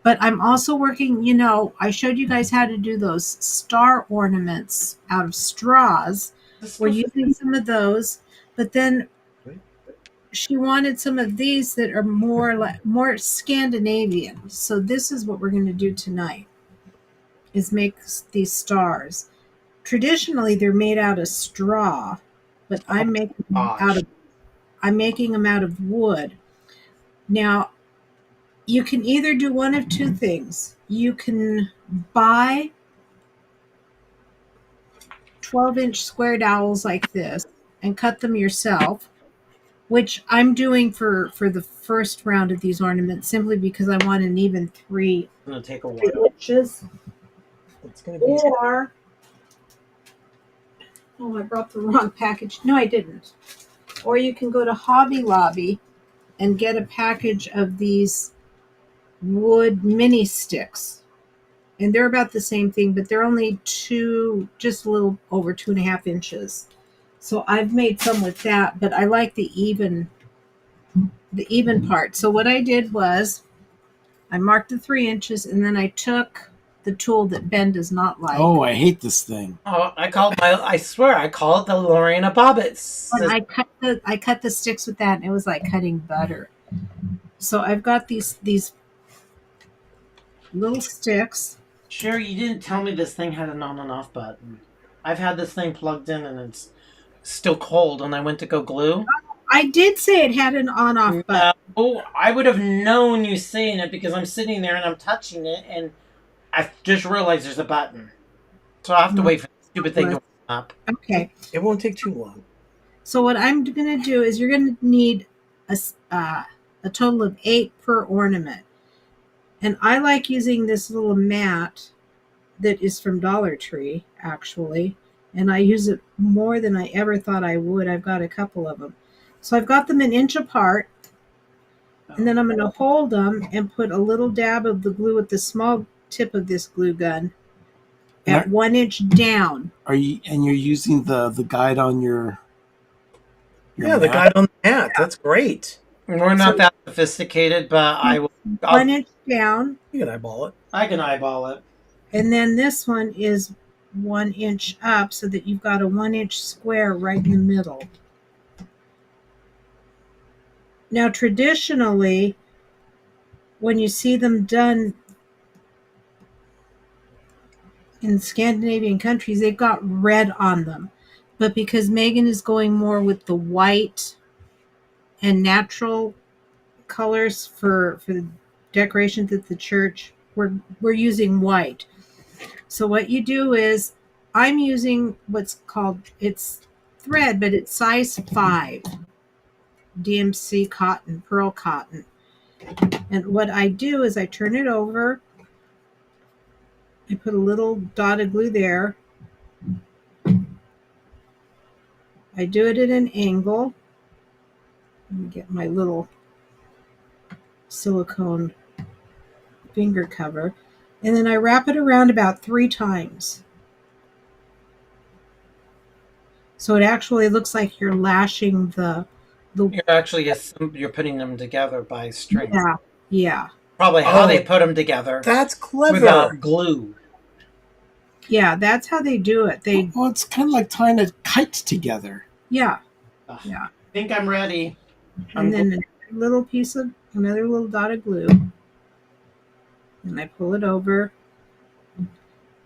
but I'm also working, I showed you guys how to do those star ornaments out of straws. We're using some of those, but then she wanted some of these that are more Scandinavian. So this is what we're going to do tonight, is make these stars. Traditionally, they're made out of straw, but I'm making them out of wood. Now, you can either do one of 2 things. You can buy 12-inch square dowels like this and cut them yourself, which I'm doing for the first round of these ornaments simply because I want an even 3 inches. It's going to be. Or Oh, I brought the wrong package. No, I didn't. Or you can go to Hobby Lobby and get a package of these wood mini sticks. And they're about the same thing, but they're only just a little over 2.5 inches. So I've made some with that, but I like the even part. So what I did was I marked the 3 inches, and then I took the tool that Ben does not like. Oh, I hate this thing. Oh, I swear, I call it the Lorena Bobbitt. And I cut the sticks with that, and it was like cutting butter. So I've got these little sticks. Sherry, you didn't tell me this thing had an on and off button. I've had this thing plugged in and it's still cold, and I went to go glue. I did say it had an on-off button. Oh, I would have known you saying it because I'm sitting there and I'm touching it, and I just realized there's a button. So I have to wait for the stupid thing to warm up. Okay. It won't take too long. So what I'm going to do is you're going to need a total of 8 per ornament. And I like using this little mat that is from Dollar Tree, actually. And I use it more than I ever thought I would. I've got a couple of them. So I've got them an inch apart. And then I'm going to hold them and put a little dab of the glue with the small tip of this glue gun at 1 inch down. You're using the guide on your the guide on the mat. That's great. We're not that sophisticated, but I will. 1 inch down. You can eyeball it. I can eyeball it. And then this one is 1 inch up so that you've got a 1 inch square right in the middle. Now, traditionally, when you see them done in Scandinavian countries, they've got red on them. But because Megan is going more with the white and natural colors for the decorations at the church, we're using white. So what you do is, I'm using what's called, it's thread, but it's size 5. DMC cotton, pearl cotton. And what I do is I turn it over. I put a little dot of glue there. I do it at an angle. Let me get my little silicone finger cover. And then I wrap it around about 3 times. So it actually looks like you're lashing You're putting them together by string. Yeah. Probably how they put them together. That's clever. Without glue. Yeah, that's how they do it. Well, it's kind of like tying a kite together. Yeah. I think I'm ready. And then another little dot of glue. And I pull it over,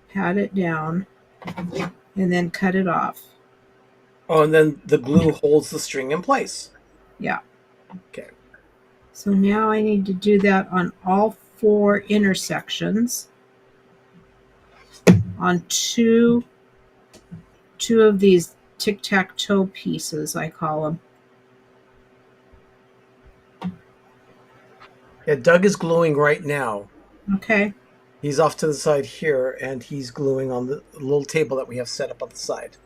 pat it down, and then cut it off. Oh, and then the glue holds the string in place. Yeah. Okay. So now I need to do that on all 4 intersections. On two of these tic-tac-toe pieces, I call them. Yeah, Doug is gluing right now. Okay. He's off to the side here, and he's gluing on the little table that we have set up on the side.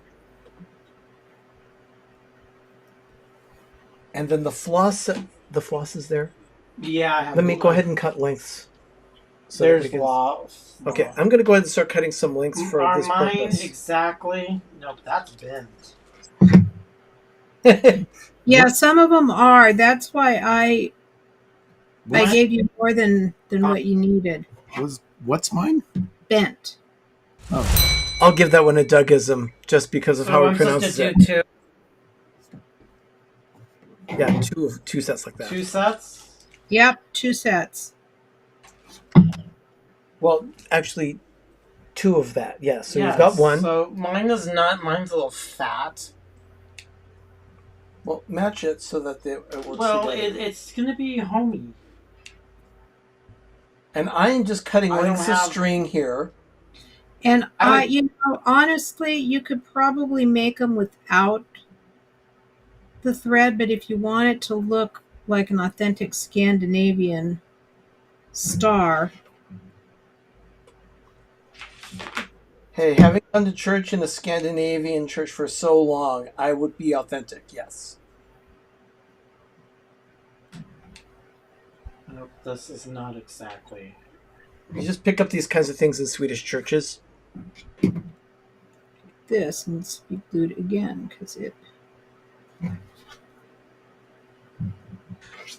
And then the floss is there. Yeah, I have. Let me go ahead and cut lengths. So there's lots. Okay, I'm going to go ahead and start cutting some lengths for this purpose. Exactly. Nope, that's bent. Yeah, some of them are. That's why I gave you more than what you needed. What's mine? Bent. Oh. I'll give that one a Dougism just because of how he pronounces it. Two. Yeah, two sets like that. 2 sets? Yep, 2 sets. Well, actually, 2 of that. Yeah, so you've got 1. So mine's a little fat. Well, match it so that it works Well, together. it's going to be homey. And I am just cutting lengths of string here. And honestly, you could probably make them without the thread, but if you want it to look like an authentic Scandinavian star, Hey, having gone to church in a Scandinavian church for so long, I would be authentic, yes. Nope, this is not exactly. You just pick up these kinds of things in Swedish churches. This needs to be glued again because it.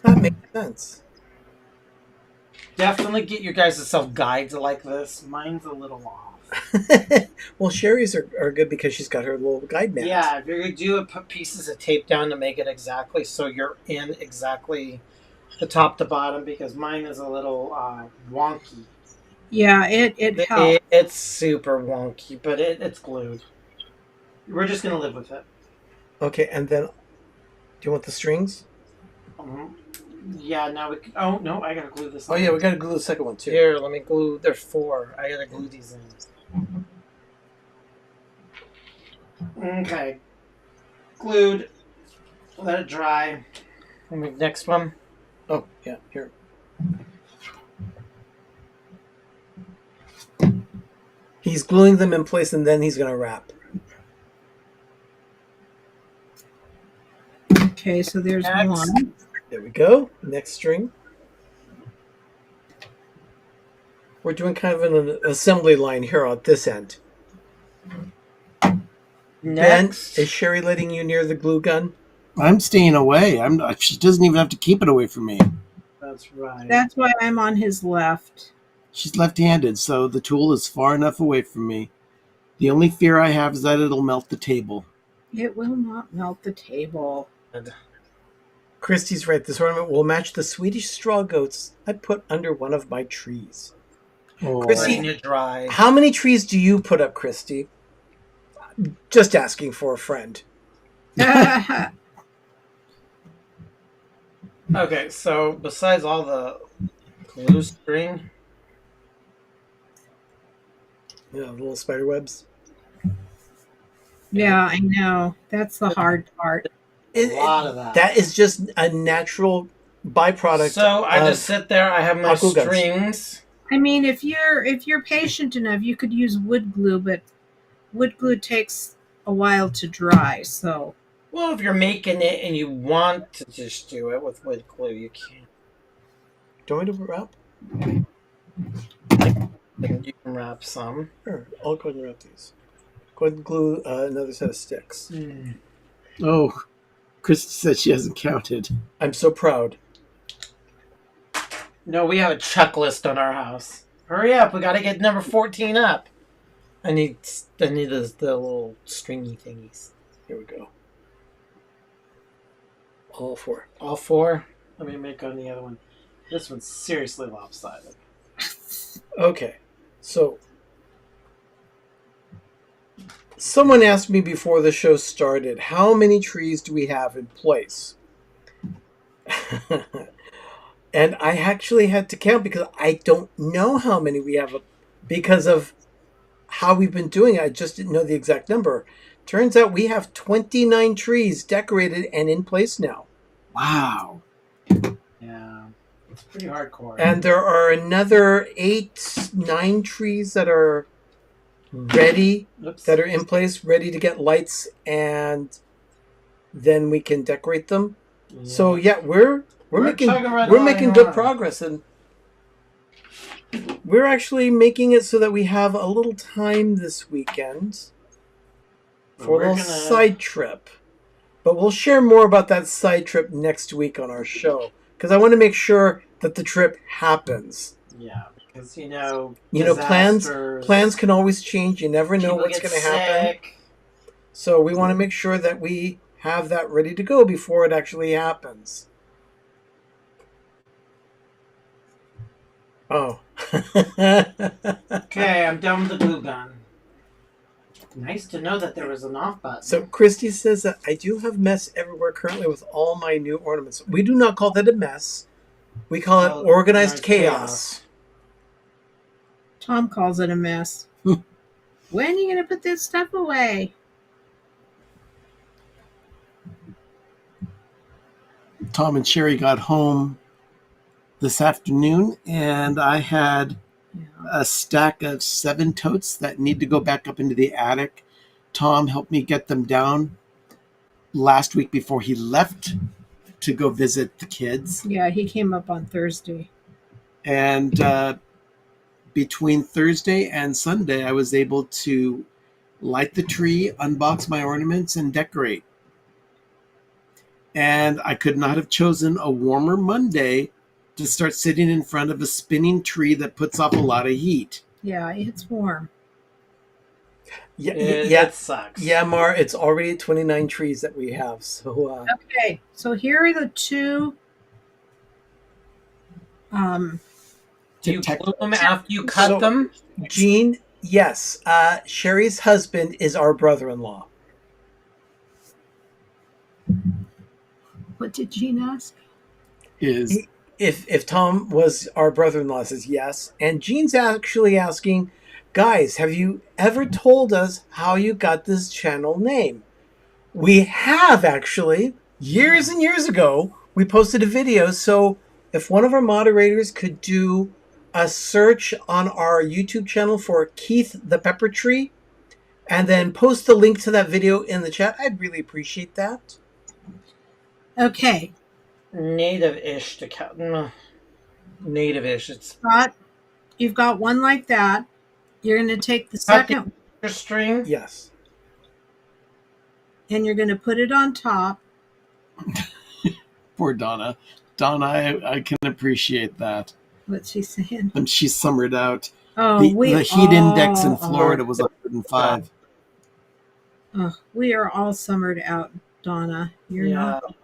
That makes sense. Definitely get your guys self guides like this. Mine's a little off. Well, Sherry's are good because she's got her little guide mat. Yeah, if you're going to do it, put pieces of tape down to make it exactly so you're in exactly the top to bottom, because mine is a little wonky. Yeah, it helps. It's super wonky, but it's glued. We're just going to live with it. Okay, and then, do you want the strings? Yeah, now we can... Oh, no, I got to glue this. Oh, yeah, we got to glue the second one, too. Here, let me glue... There's 4. I got to glue these in. Okay. Glued. Let it dry. Next one. Oh, yeah, here. He's gluing them in place, and then he's going to wrap. Okay, so there's one. There we go. Next string. We're doing kind of an assembly line here on this end. Next. Ben, is Sherry letting you near the glue gun? I'm staying away. She doesn't even have to keep it away from me. That's right. That's why I'm on his left. She's left-handed, so the tool is far enough away from me. The only fear I have is that it'll melt the table. It will not melt the table. Christy's right. This ornament will match the Swedish straw goats I put under one of my trees. Oh. Christy, dry. how many trees do you put up, Christy? Just asking for a friend. Okay, so besides all the glue string... Yeah, little spider webs. Yeah, I know. That's the hard part. A lot of that. That is just a natural byproduct. So I just sit there. I have my strings. I mean, if you're patient enough, you could use wood glue, but wood glue takes a while to dry. So, well, if you're making it and you want to just do it with wood glue, you can. Do you want me to wrap? You can wrap some. Sure, I'll go ahead and wrap these. Go ahead and glue another set of sticks. Oh, Krista said she hasn't counted. I'm so proud. No, we have a checklist on our house. Hurry up, we gotta get number 14 up. I need the little stringy thingies. Here we go. All 4. All 4? Let me make on the other one. This one's seriously lopsided. Okay, so someone asked me before the show started, how many trees do we have in place? And I actually had to count because I don't know how many we have because of how we've been doing it. I just didn't know the exact number. Turns out we have 29 trees decorated and in place now. Wow. Yeah, it's pretty hardcore. And there are another 9 trees that are ready, that are in place, ready to get lights, and then we can decorate them. Yeah. So yeah, we're making good progress, and we're actually making it so that we have a little time this weekend for a little side trip. But we'll share more about that side trip next week on our show, because I want to make sure that the trip happens. Yeah, because plans can always change. You never know what's going to happen. So we want to make sure that we have that ready to go before it actually happens. Oh. Okay, I'm done with the glue gun. Nice to know that there was an off button. So Christy says that I do have mess everywhere currently with all my new ornaments. We do not call that a mess. We call it organized chaos. Tom calls it a mess. When are you going to put this stuff away? Tom and Sherry got home this afternoon, and I had a stack of 7 totes that need to go back up into the attic. Tom helped me get them down last week before he left to go visit the kids. Yeah, he came up on Thursday. And between Thursday and Sunday, I was able to light the tree, unbox my ornaments, and decorate. And I could not have chosen a warmer Monday to start sitting in front of a spinning tree that puts off a lot of heat. Yeah, it's warm. Yeah, It sucks. Yeah, Mar, it's already 29 trees that we have. So Okay, so here are the two. Do you glue them after you cut them? Jean, yes. Sherry's husband is our brother-in-law. What did Jean ask? If Tom was our brother-in-law, says yes. And Jean's actually asking, guys, have you ever told us how you got this channel name? We have, actually. Years and years ago, we posted a video. So if one of our moderators could do a search on our YouTube channel for Keith the Pepper Tree and then post the link to that video in the chat, I'd really appreciate that. Okay. Native-ish to cut. Native-ish. You've got one like that. You're going to take the second string. Yes. And you're going to put it on top. Poor Donna. Donna, I can appreciate that. What's she saying? And she's summered out. Oh, the heat index in Florida was 105. We are all summered out, Donna. You're not.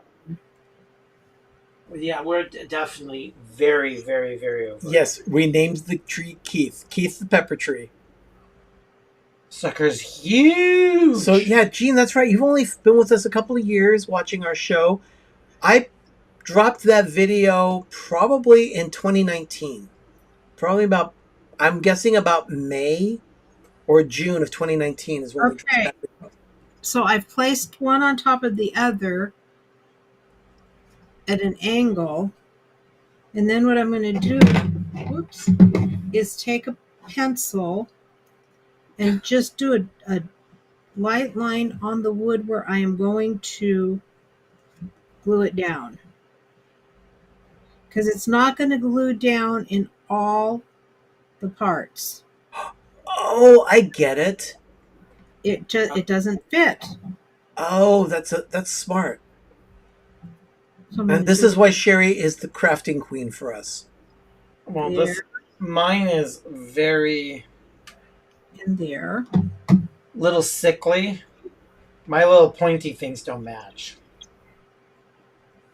Yeah, we're definitely very, very, very over. Yes, we named the tree Keith. Keith the Pepper Tree. Sucker's huge. So, yeah, Gene, that's right. You've only been with us a couple of years watching our show. I dropped that video probably in 2019. Probably about, I'm guessing about May or June of 2019 is when we dropped that video. So I've placed one on top of the other at an angle. And then what I'm going to do, is take a pencil and just do a light line on the wood where I am going to glue it down. Because it's not going to glue down in all the parts. Oh, I get it. It doesn't fit. Oh, that's smart. So and this is why Sherry is the crafting queen for us. Well, mine is very in there. Little sickly. My little pointy things don't match.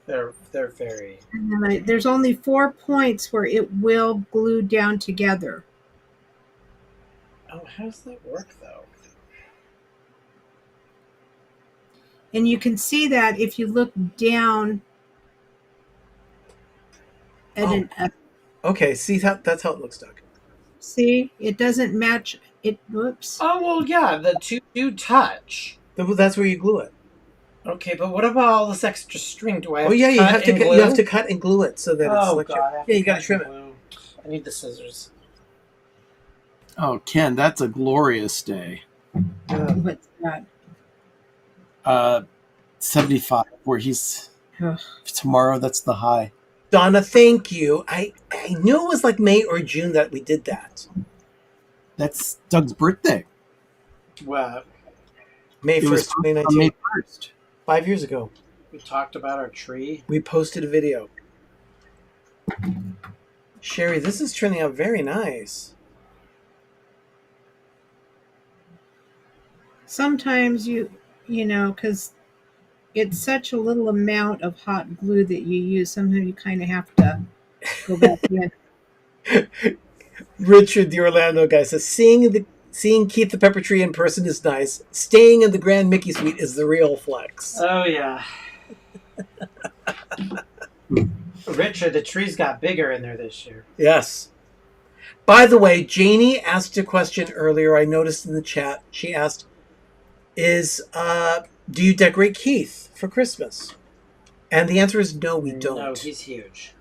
They're very. And then there's only 4 points where it will glue down together. Oh, how does that work though? And you can see that if you look down at okay, see that's how it looks, Doug. See, it doesn't match it. Whoops. Oh well, yeah, the two do touch. That's where you glue it. Okay, but what about all this extra string? Do I have you have to glue? You have to cut and glue it so that it's like God, you got to trim it. I need the scissors. Oh, Ken, that's a glorious day. What's that? 75, where he's tomorrow. That's the high. Donna, thank you. I knew it was like May or June that we did that. That's Doug's birthday. What? May 1st, 2019. May 1st. 5 years ago. We talked about our tree. We posted a video. Sherry, this is turning out very nice. Sometimes you know, because it's such a little amount of hot glue that you use, sometimes you kind of have to go back in. Richard, the Orlando guy, says, seeing Keith the Pepper Tree in person is nice. Staying in the Grand Mickey Suite is the real flex. Oh, yeah. Richard, the trees got bigger in there this year. Yes. By the way, Janie asked a question earlier. I noticed in the chat. She asked, do you decorate Keith for Christmas? And the answer is no, we don't. No, he's huge.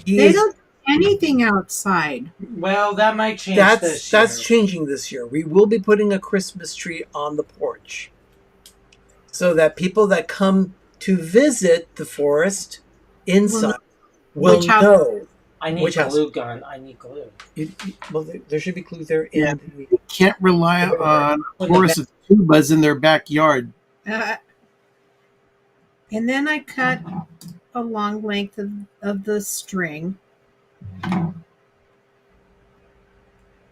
They don't anything outside. Well, that might change this year. That's changing this year. We will be putting a Christmas tree on the porch, so that people that come to visit the forest inside will know. I need glue gun. I need glue. Well, there should be glue there. You can't rely on a forest of tubas in their backyard. And then I cut a long length of the string.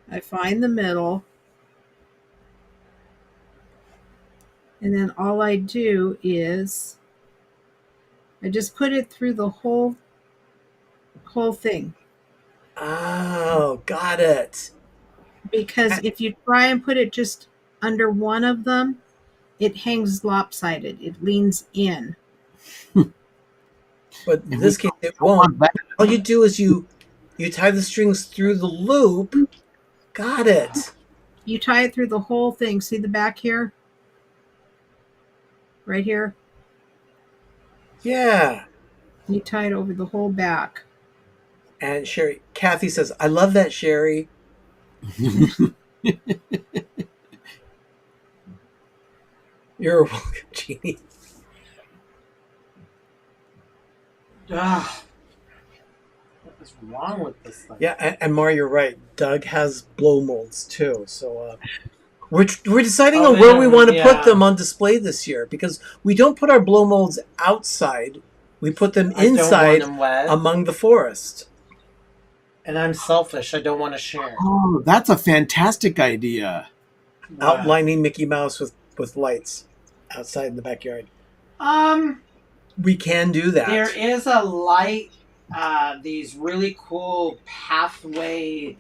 I find the middle. And then all I do is I just put it through the whole thing. Oh, got it. Because if you try and put it just under one of them, it hangs lopsided. It leans in. But in this case, it won't. All you do is you tie the strings through the loop. Got it. You tie it through the whole thing. See the back here? Right here? Yeah. You tie it over the whole back. And Kathy says, I love that, Sherry. You're welcome, Jeannie. What is wrong with this thing? Yeah, and Mar, you're right. Doug has blow molds too. So we're deciding on where we want to put them on display this year, because we don't put our blow molds outside. We put them inside among the forest. And I'm selfish. I don't want to share. Oh, that's a fantastic idea. Outlining Mickey Mouse with lights outside in the backyard. We can do that. There is a light, these really cool pathway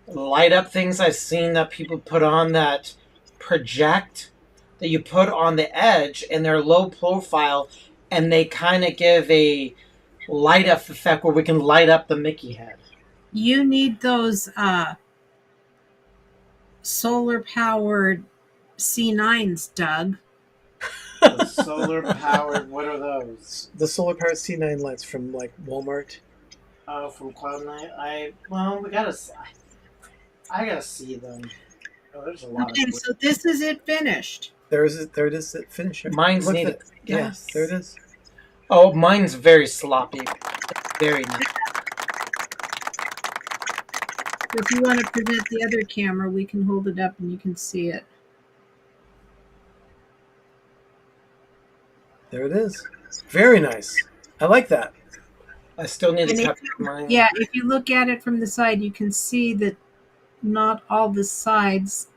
light up things I've seen that people put on that project, that you put on the edge, and they're low profile, and they kind of give a light up effect where we can light up the Mickey head. You need those solar powered C9s, Doug. Solar powered, what are those? The solar powered C9 lights from like Walmart. Oh, from Cloud9. I gotta see them. Oh, there's a lot. Okay, so this is it finished. There it is. It finished. Mine's needed. Yes, there it is. Oh, mine's very sloppy. Very nice. If you want to present the other camera, we can hold it up and you can see it. There it is. Very nice. I like that. I still need to capture mine. Yeah, if you look at it from the side, you can see that not all the sides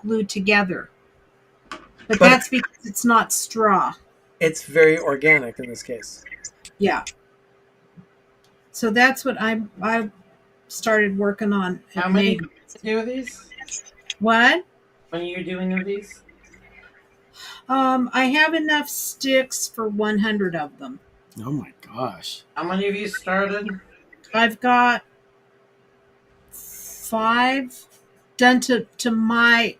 glue together. But that's because it's not straw. It's very organic in this case. Yeah. So that's what I started working on. How many do you do these? What? How many are you doing of these? I have enough sticks for 100 of them. Oh my gosh. How many of you started? I've got 5 done to my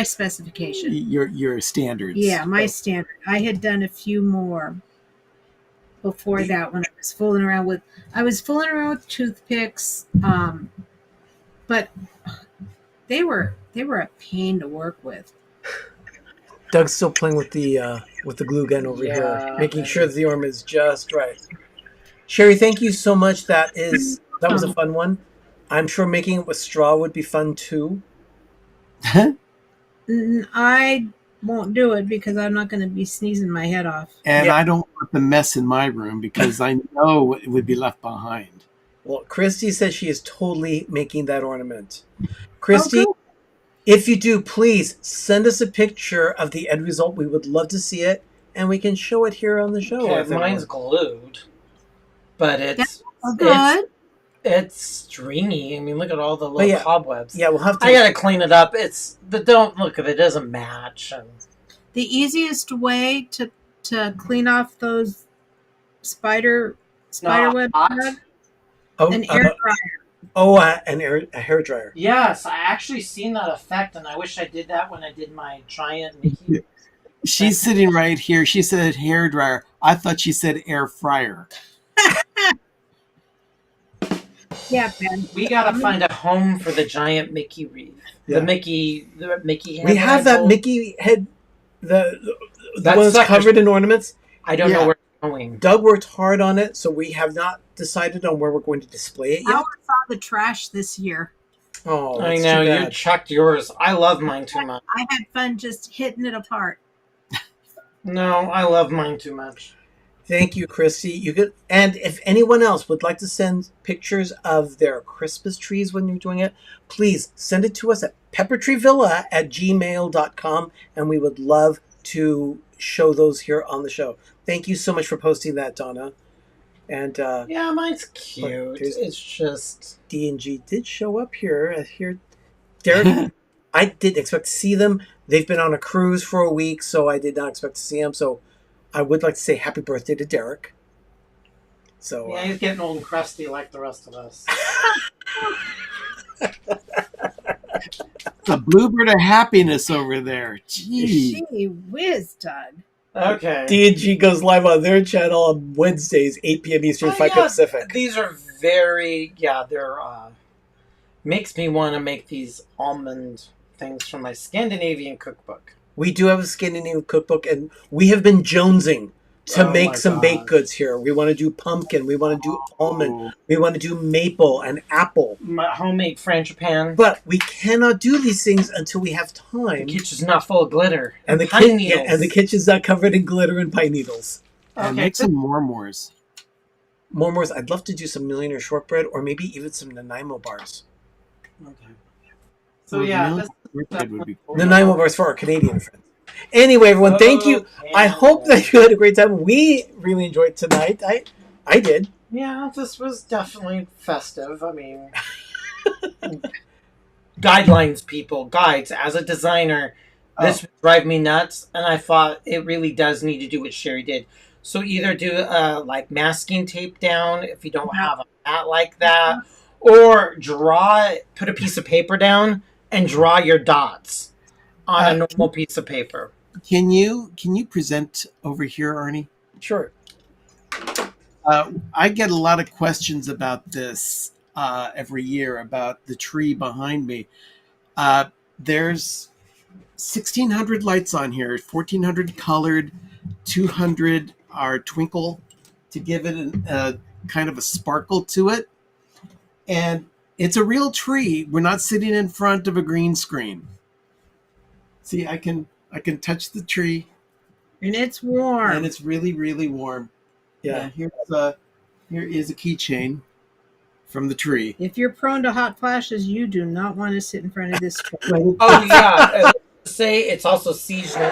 specification. Your standards. Yeah, my standard. I had done a few more before that when I was fooling around with toothpicks, but they were a pain to work with. Doug's still playing with the glue gun over here, making sure that the ornament is just right. Sherry, thank you so much. That was a fun one. I'm sure making it with straw would be fun too. I won't do it because I'm not going to be sneezing my head off. And I don't want the mess in my room because I know it would be left behind. Well, Christy says she is totally making that ornament. Christy, if you do, please send us a picture of the end result. We would love to see it, and we can show it here on the show. Okay, mine's glued, but it's good. It's stringy. I mean, look at all the little cobwebs. Yeah, we'll have to. I gotta clean it up. But don't look if it doesn't match. The easiest way to clean off those spider web an air dryer. A hair dryer. Yes, I actually seen that effect, and I wish I did that when I did my giant Mickey. She's sitting right here. She said hair dryer. I thought she said air fryer. Yeah, Ben. We gotta find a home for the giant Mickey wreath. Yeah. The Mickey head. We have that Mickey head, the That one that's sucker's- covered in ornaments. I don't know where it's going. Doug worked hard on it, so we have not decided on where we're going to display it yet. Albert saw the trash this year. Oh, I that's know, too you bad. chucked yours. I love mine too much. I had fun just hitting it apart. No, I love mine too much. Thank you, Christy. You could, and if anyone else would like to send pictures of their Christmas trees when you're doing it, please send it to us at peppertreevilla@gmail.com, and we would love to show those here on the show. Thank you so much for posting that, Donna. And yeah, mine's cute. It's just D&G did show up here. Derek, I didn't expect to see them. They've been on a cruise for a week, so I did not expect to see them. So I would like to say happy birthday to Derek. So yeah, he's getting old and crusty like the rest of us. The bluebird of happiness over there. Gee. Gee whiz, Doug. Okay. D&G goes live on their channel on Wednesdays, 8 p.m. Eastern, 5 p.m. Pacific. These are very, they're, makes me want to make these almond things from my Scandinavian cookbook. We do have a Scandinavian cookbook, and we have been jonesing to make some baked goods here. We want to do pumpkin. We want to do almond. We want to do maple and apple. My homemade frangipane. But we cannot do these things until we have time. The kitchen's not full of glitter. And the pine needles. and the kitchen's not covered in glitter and pine needles. And make some Mormors. Mormors. I'd love to do some Millionaire shortbread, or maybe even some Nanaimo bars. Okay. So yeah, Nanaimo bars for our Canadian friends. Anyway, everyone, thank you. I hope that you had a great time. We really enjoyed tonight. I did. Yeah, this was definitely festive. I mean, guidelines, people, guides. As a designer, this would drive me nuts, and I thought it really does need to do what Sherry did. So either do like masking tape down if you don't have a mat like that, or put a piece of paper down and draw your dots on a normal piece of paper. Can you present over here, Arnie? Sure. I get a lot of questions about this every year about the tree behind me. There's 1,600 lights on here, 1,400 colored, 200 are twinkle to give it a kind of a sparkle to it. And it's a real tree. We're not sitting in front of a green screen. See, I can touch the tree, and it's warm. And it's really, really warm. Yeah. Here is a keychain from the tree. If you're prone to hot flashes, you do not want to sit in front of this tree. Oh yeah. Say it's also seasonal.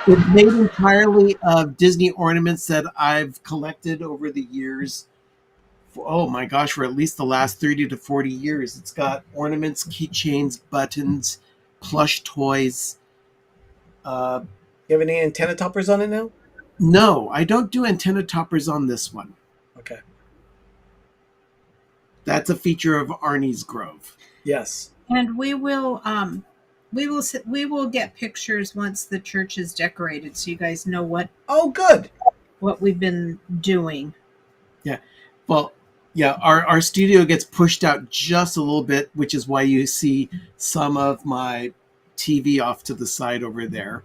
It's made entirely of Disney ornaments that I've collected over the years. Oh my gosh, for at least the last 30 to 40 years. It's got ornaments, keychains, buttons, plush toys. You have any antenna toppers on it now? No, I don't do antenna toppers on this one. Okay. That's a feature of Arnie's Grove. Yes. And we will get pictures once the church is decorated, so you guys know what. Oh, good. What we've been doing. Yeah. Well, yeah, our studio gets pushed out just a little bit, which is why you see some of my TV off to the side over there.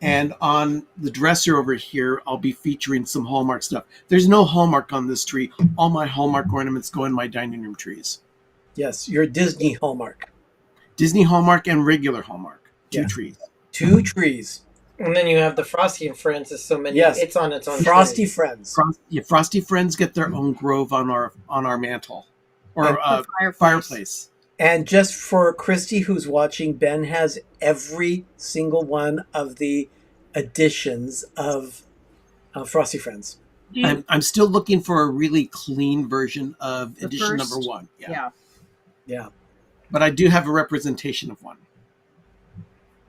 And on the dresser over here, I'll be featuring some Hallmark stuff. There's no Hallmark on this tree. All my Hallmark ornaments go in my dining room trees. Yes, you're Disney Hallmark. Disney Hallmark and regular Hallmark. Two trees. 2 trees. And then you have the Frosty and Friends. Is so many. Yes. It's on its own. Frosty tree. Friends. Frosty Friends get their own grove on our mantle or fireplace. And just for Christy, who's watching, Ben has every single one of the editions of Frosty Friends. I'm still looking for a really clean version of edition number 1. Yeah. But I do have a representation of one.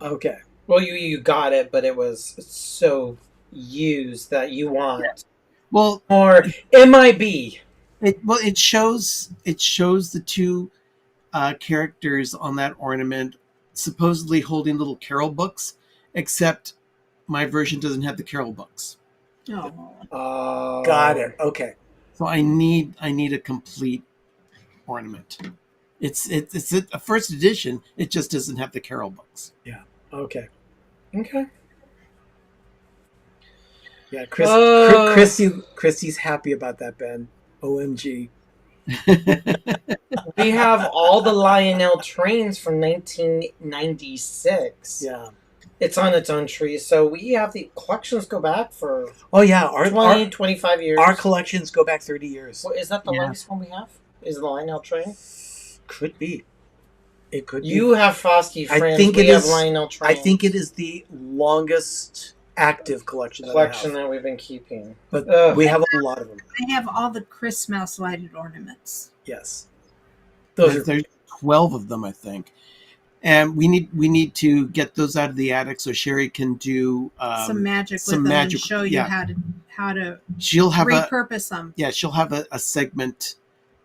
Okay. Well, you got it, but it was so used that you want. Well, or MIB. It shows the two characters on that ornament supposedly holding little carol books, except my version doesn't have the carol books. Oh. Got it. Okay. So I need a complete ornament. It's a first edition. It just doesn't have the Carol books. Yeah. Okay. Yeah, Christy's happy about that, Ben. OMG. We have all the Lionel trains from 1996. Yeah. It's on its own tree, so we have the collections go back for 25 years. Our collections go back 30 years. Well, is that the latest one we have? Is the Lionel train? Could be. It could be. You have Frosty friends. I think we it have is. Lionel trains. I think it is the longest active collection that we've been keeping. But we have a lot of them. I have all the Christmas lighted ornaments. Yes. There's 12 of them, I think. And we need to get those out of the attic so Sherry can do some magic with them and show you how to she'll have repurpose them. Yeah, she'll have a segment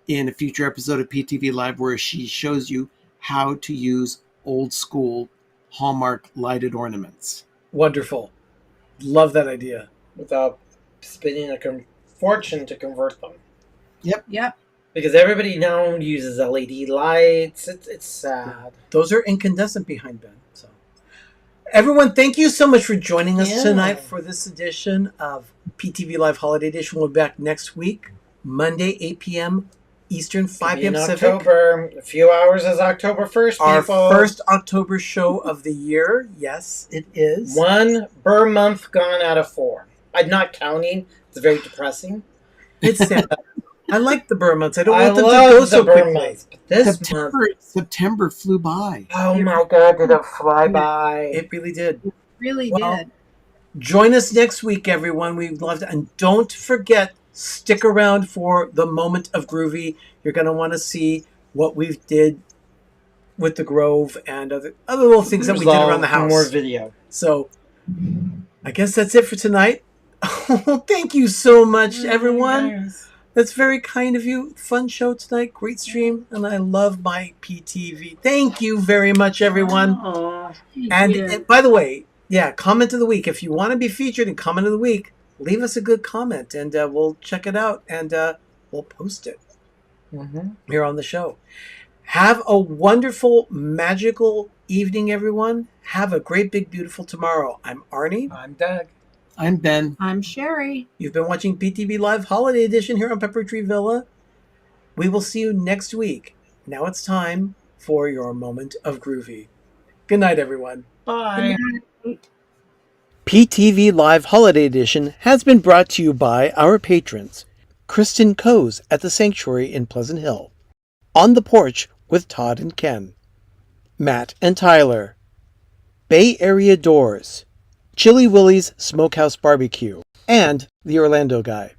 in a future episode of PTV Live where she shows you how to use old school Hallmark lighted ornaments. Wonderful. Love that idea. Without spending a fortune to convert them. Yep. Because everybody now uses LED lights. It's sad. Those are incandescent behind Ben. So, everyone, thank you so much for joining us tonight for this edition of PTV Live Holiday Edition. We'll be back next week, Monday, 8 p.m. Eastern, 5 p.m. Pacific. October. A few hours is October 1st, Our people. first October show of the year. Yes, it is. 1 Burr month gone out of 4. I'm not counting. It's very depressing. It's sad. I like the Burr months. I don't want them to go so quickly. September flew by. Oh my God, did it fly by? It really did. It really did. Join us next week, everyone. We'd love to. And don't forget, stick around for the Moment of Groovy. You're going to want to see what we did with the Grove and other little things that we did around the house. More video. So I guess that's it for tonight. Thank you so much, everyone. That's very kind of you. Fun show tonight. Great stream. And I love my PTV. Thank you very much, everyone. And by the way, comment of the week. If you want to be featured in comment of the week, leave us a good comment and we'll check it out and we'll post it here on the show. Have a wonderful, magical evening, everyone. Have a great, big, beautiful tomorrow. I'm Arnie. I'm Doug. I'm Ben. I'm Sherry. You've been watching PTV Live Holiday Edition here on Pepper Tree Villa. We will see you next week. Now it's time for your Moment of Groovy. Good night, everyone. Bye. Good night. PTV Live Holiday Edition has been brought to you by our patrons, Kristin Kohs at the Sanctuary in Pleasant Hill, On the Porch with Todd and Ken, Matt and Tyler, Bay Area Doors, Chili Willy's Smokehouse Barbecue, and The Orlando Guy.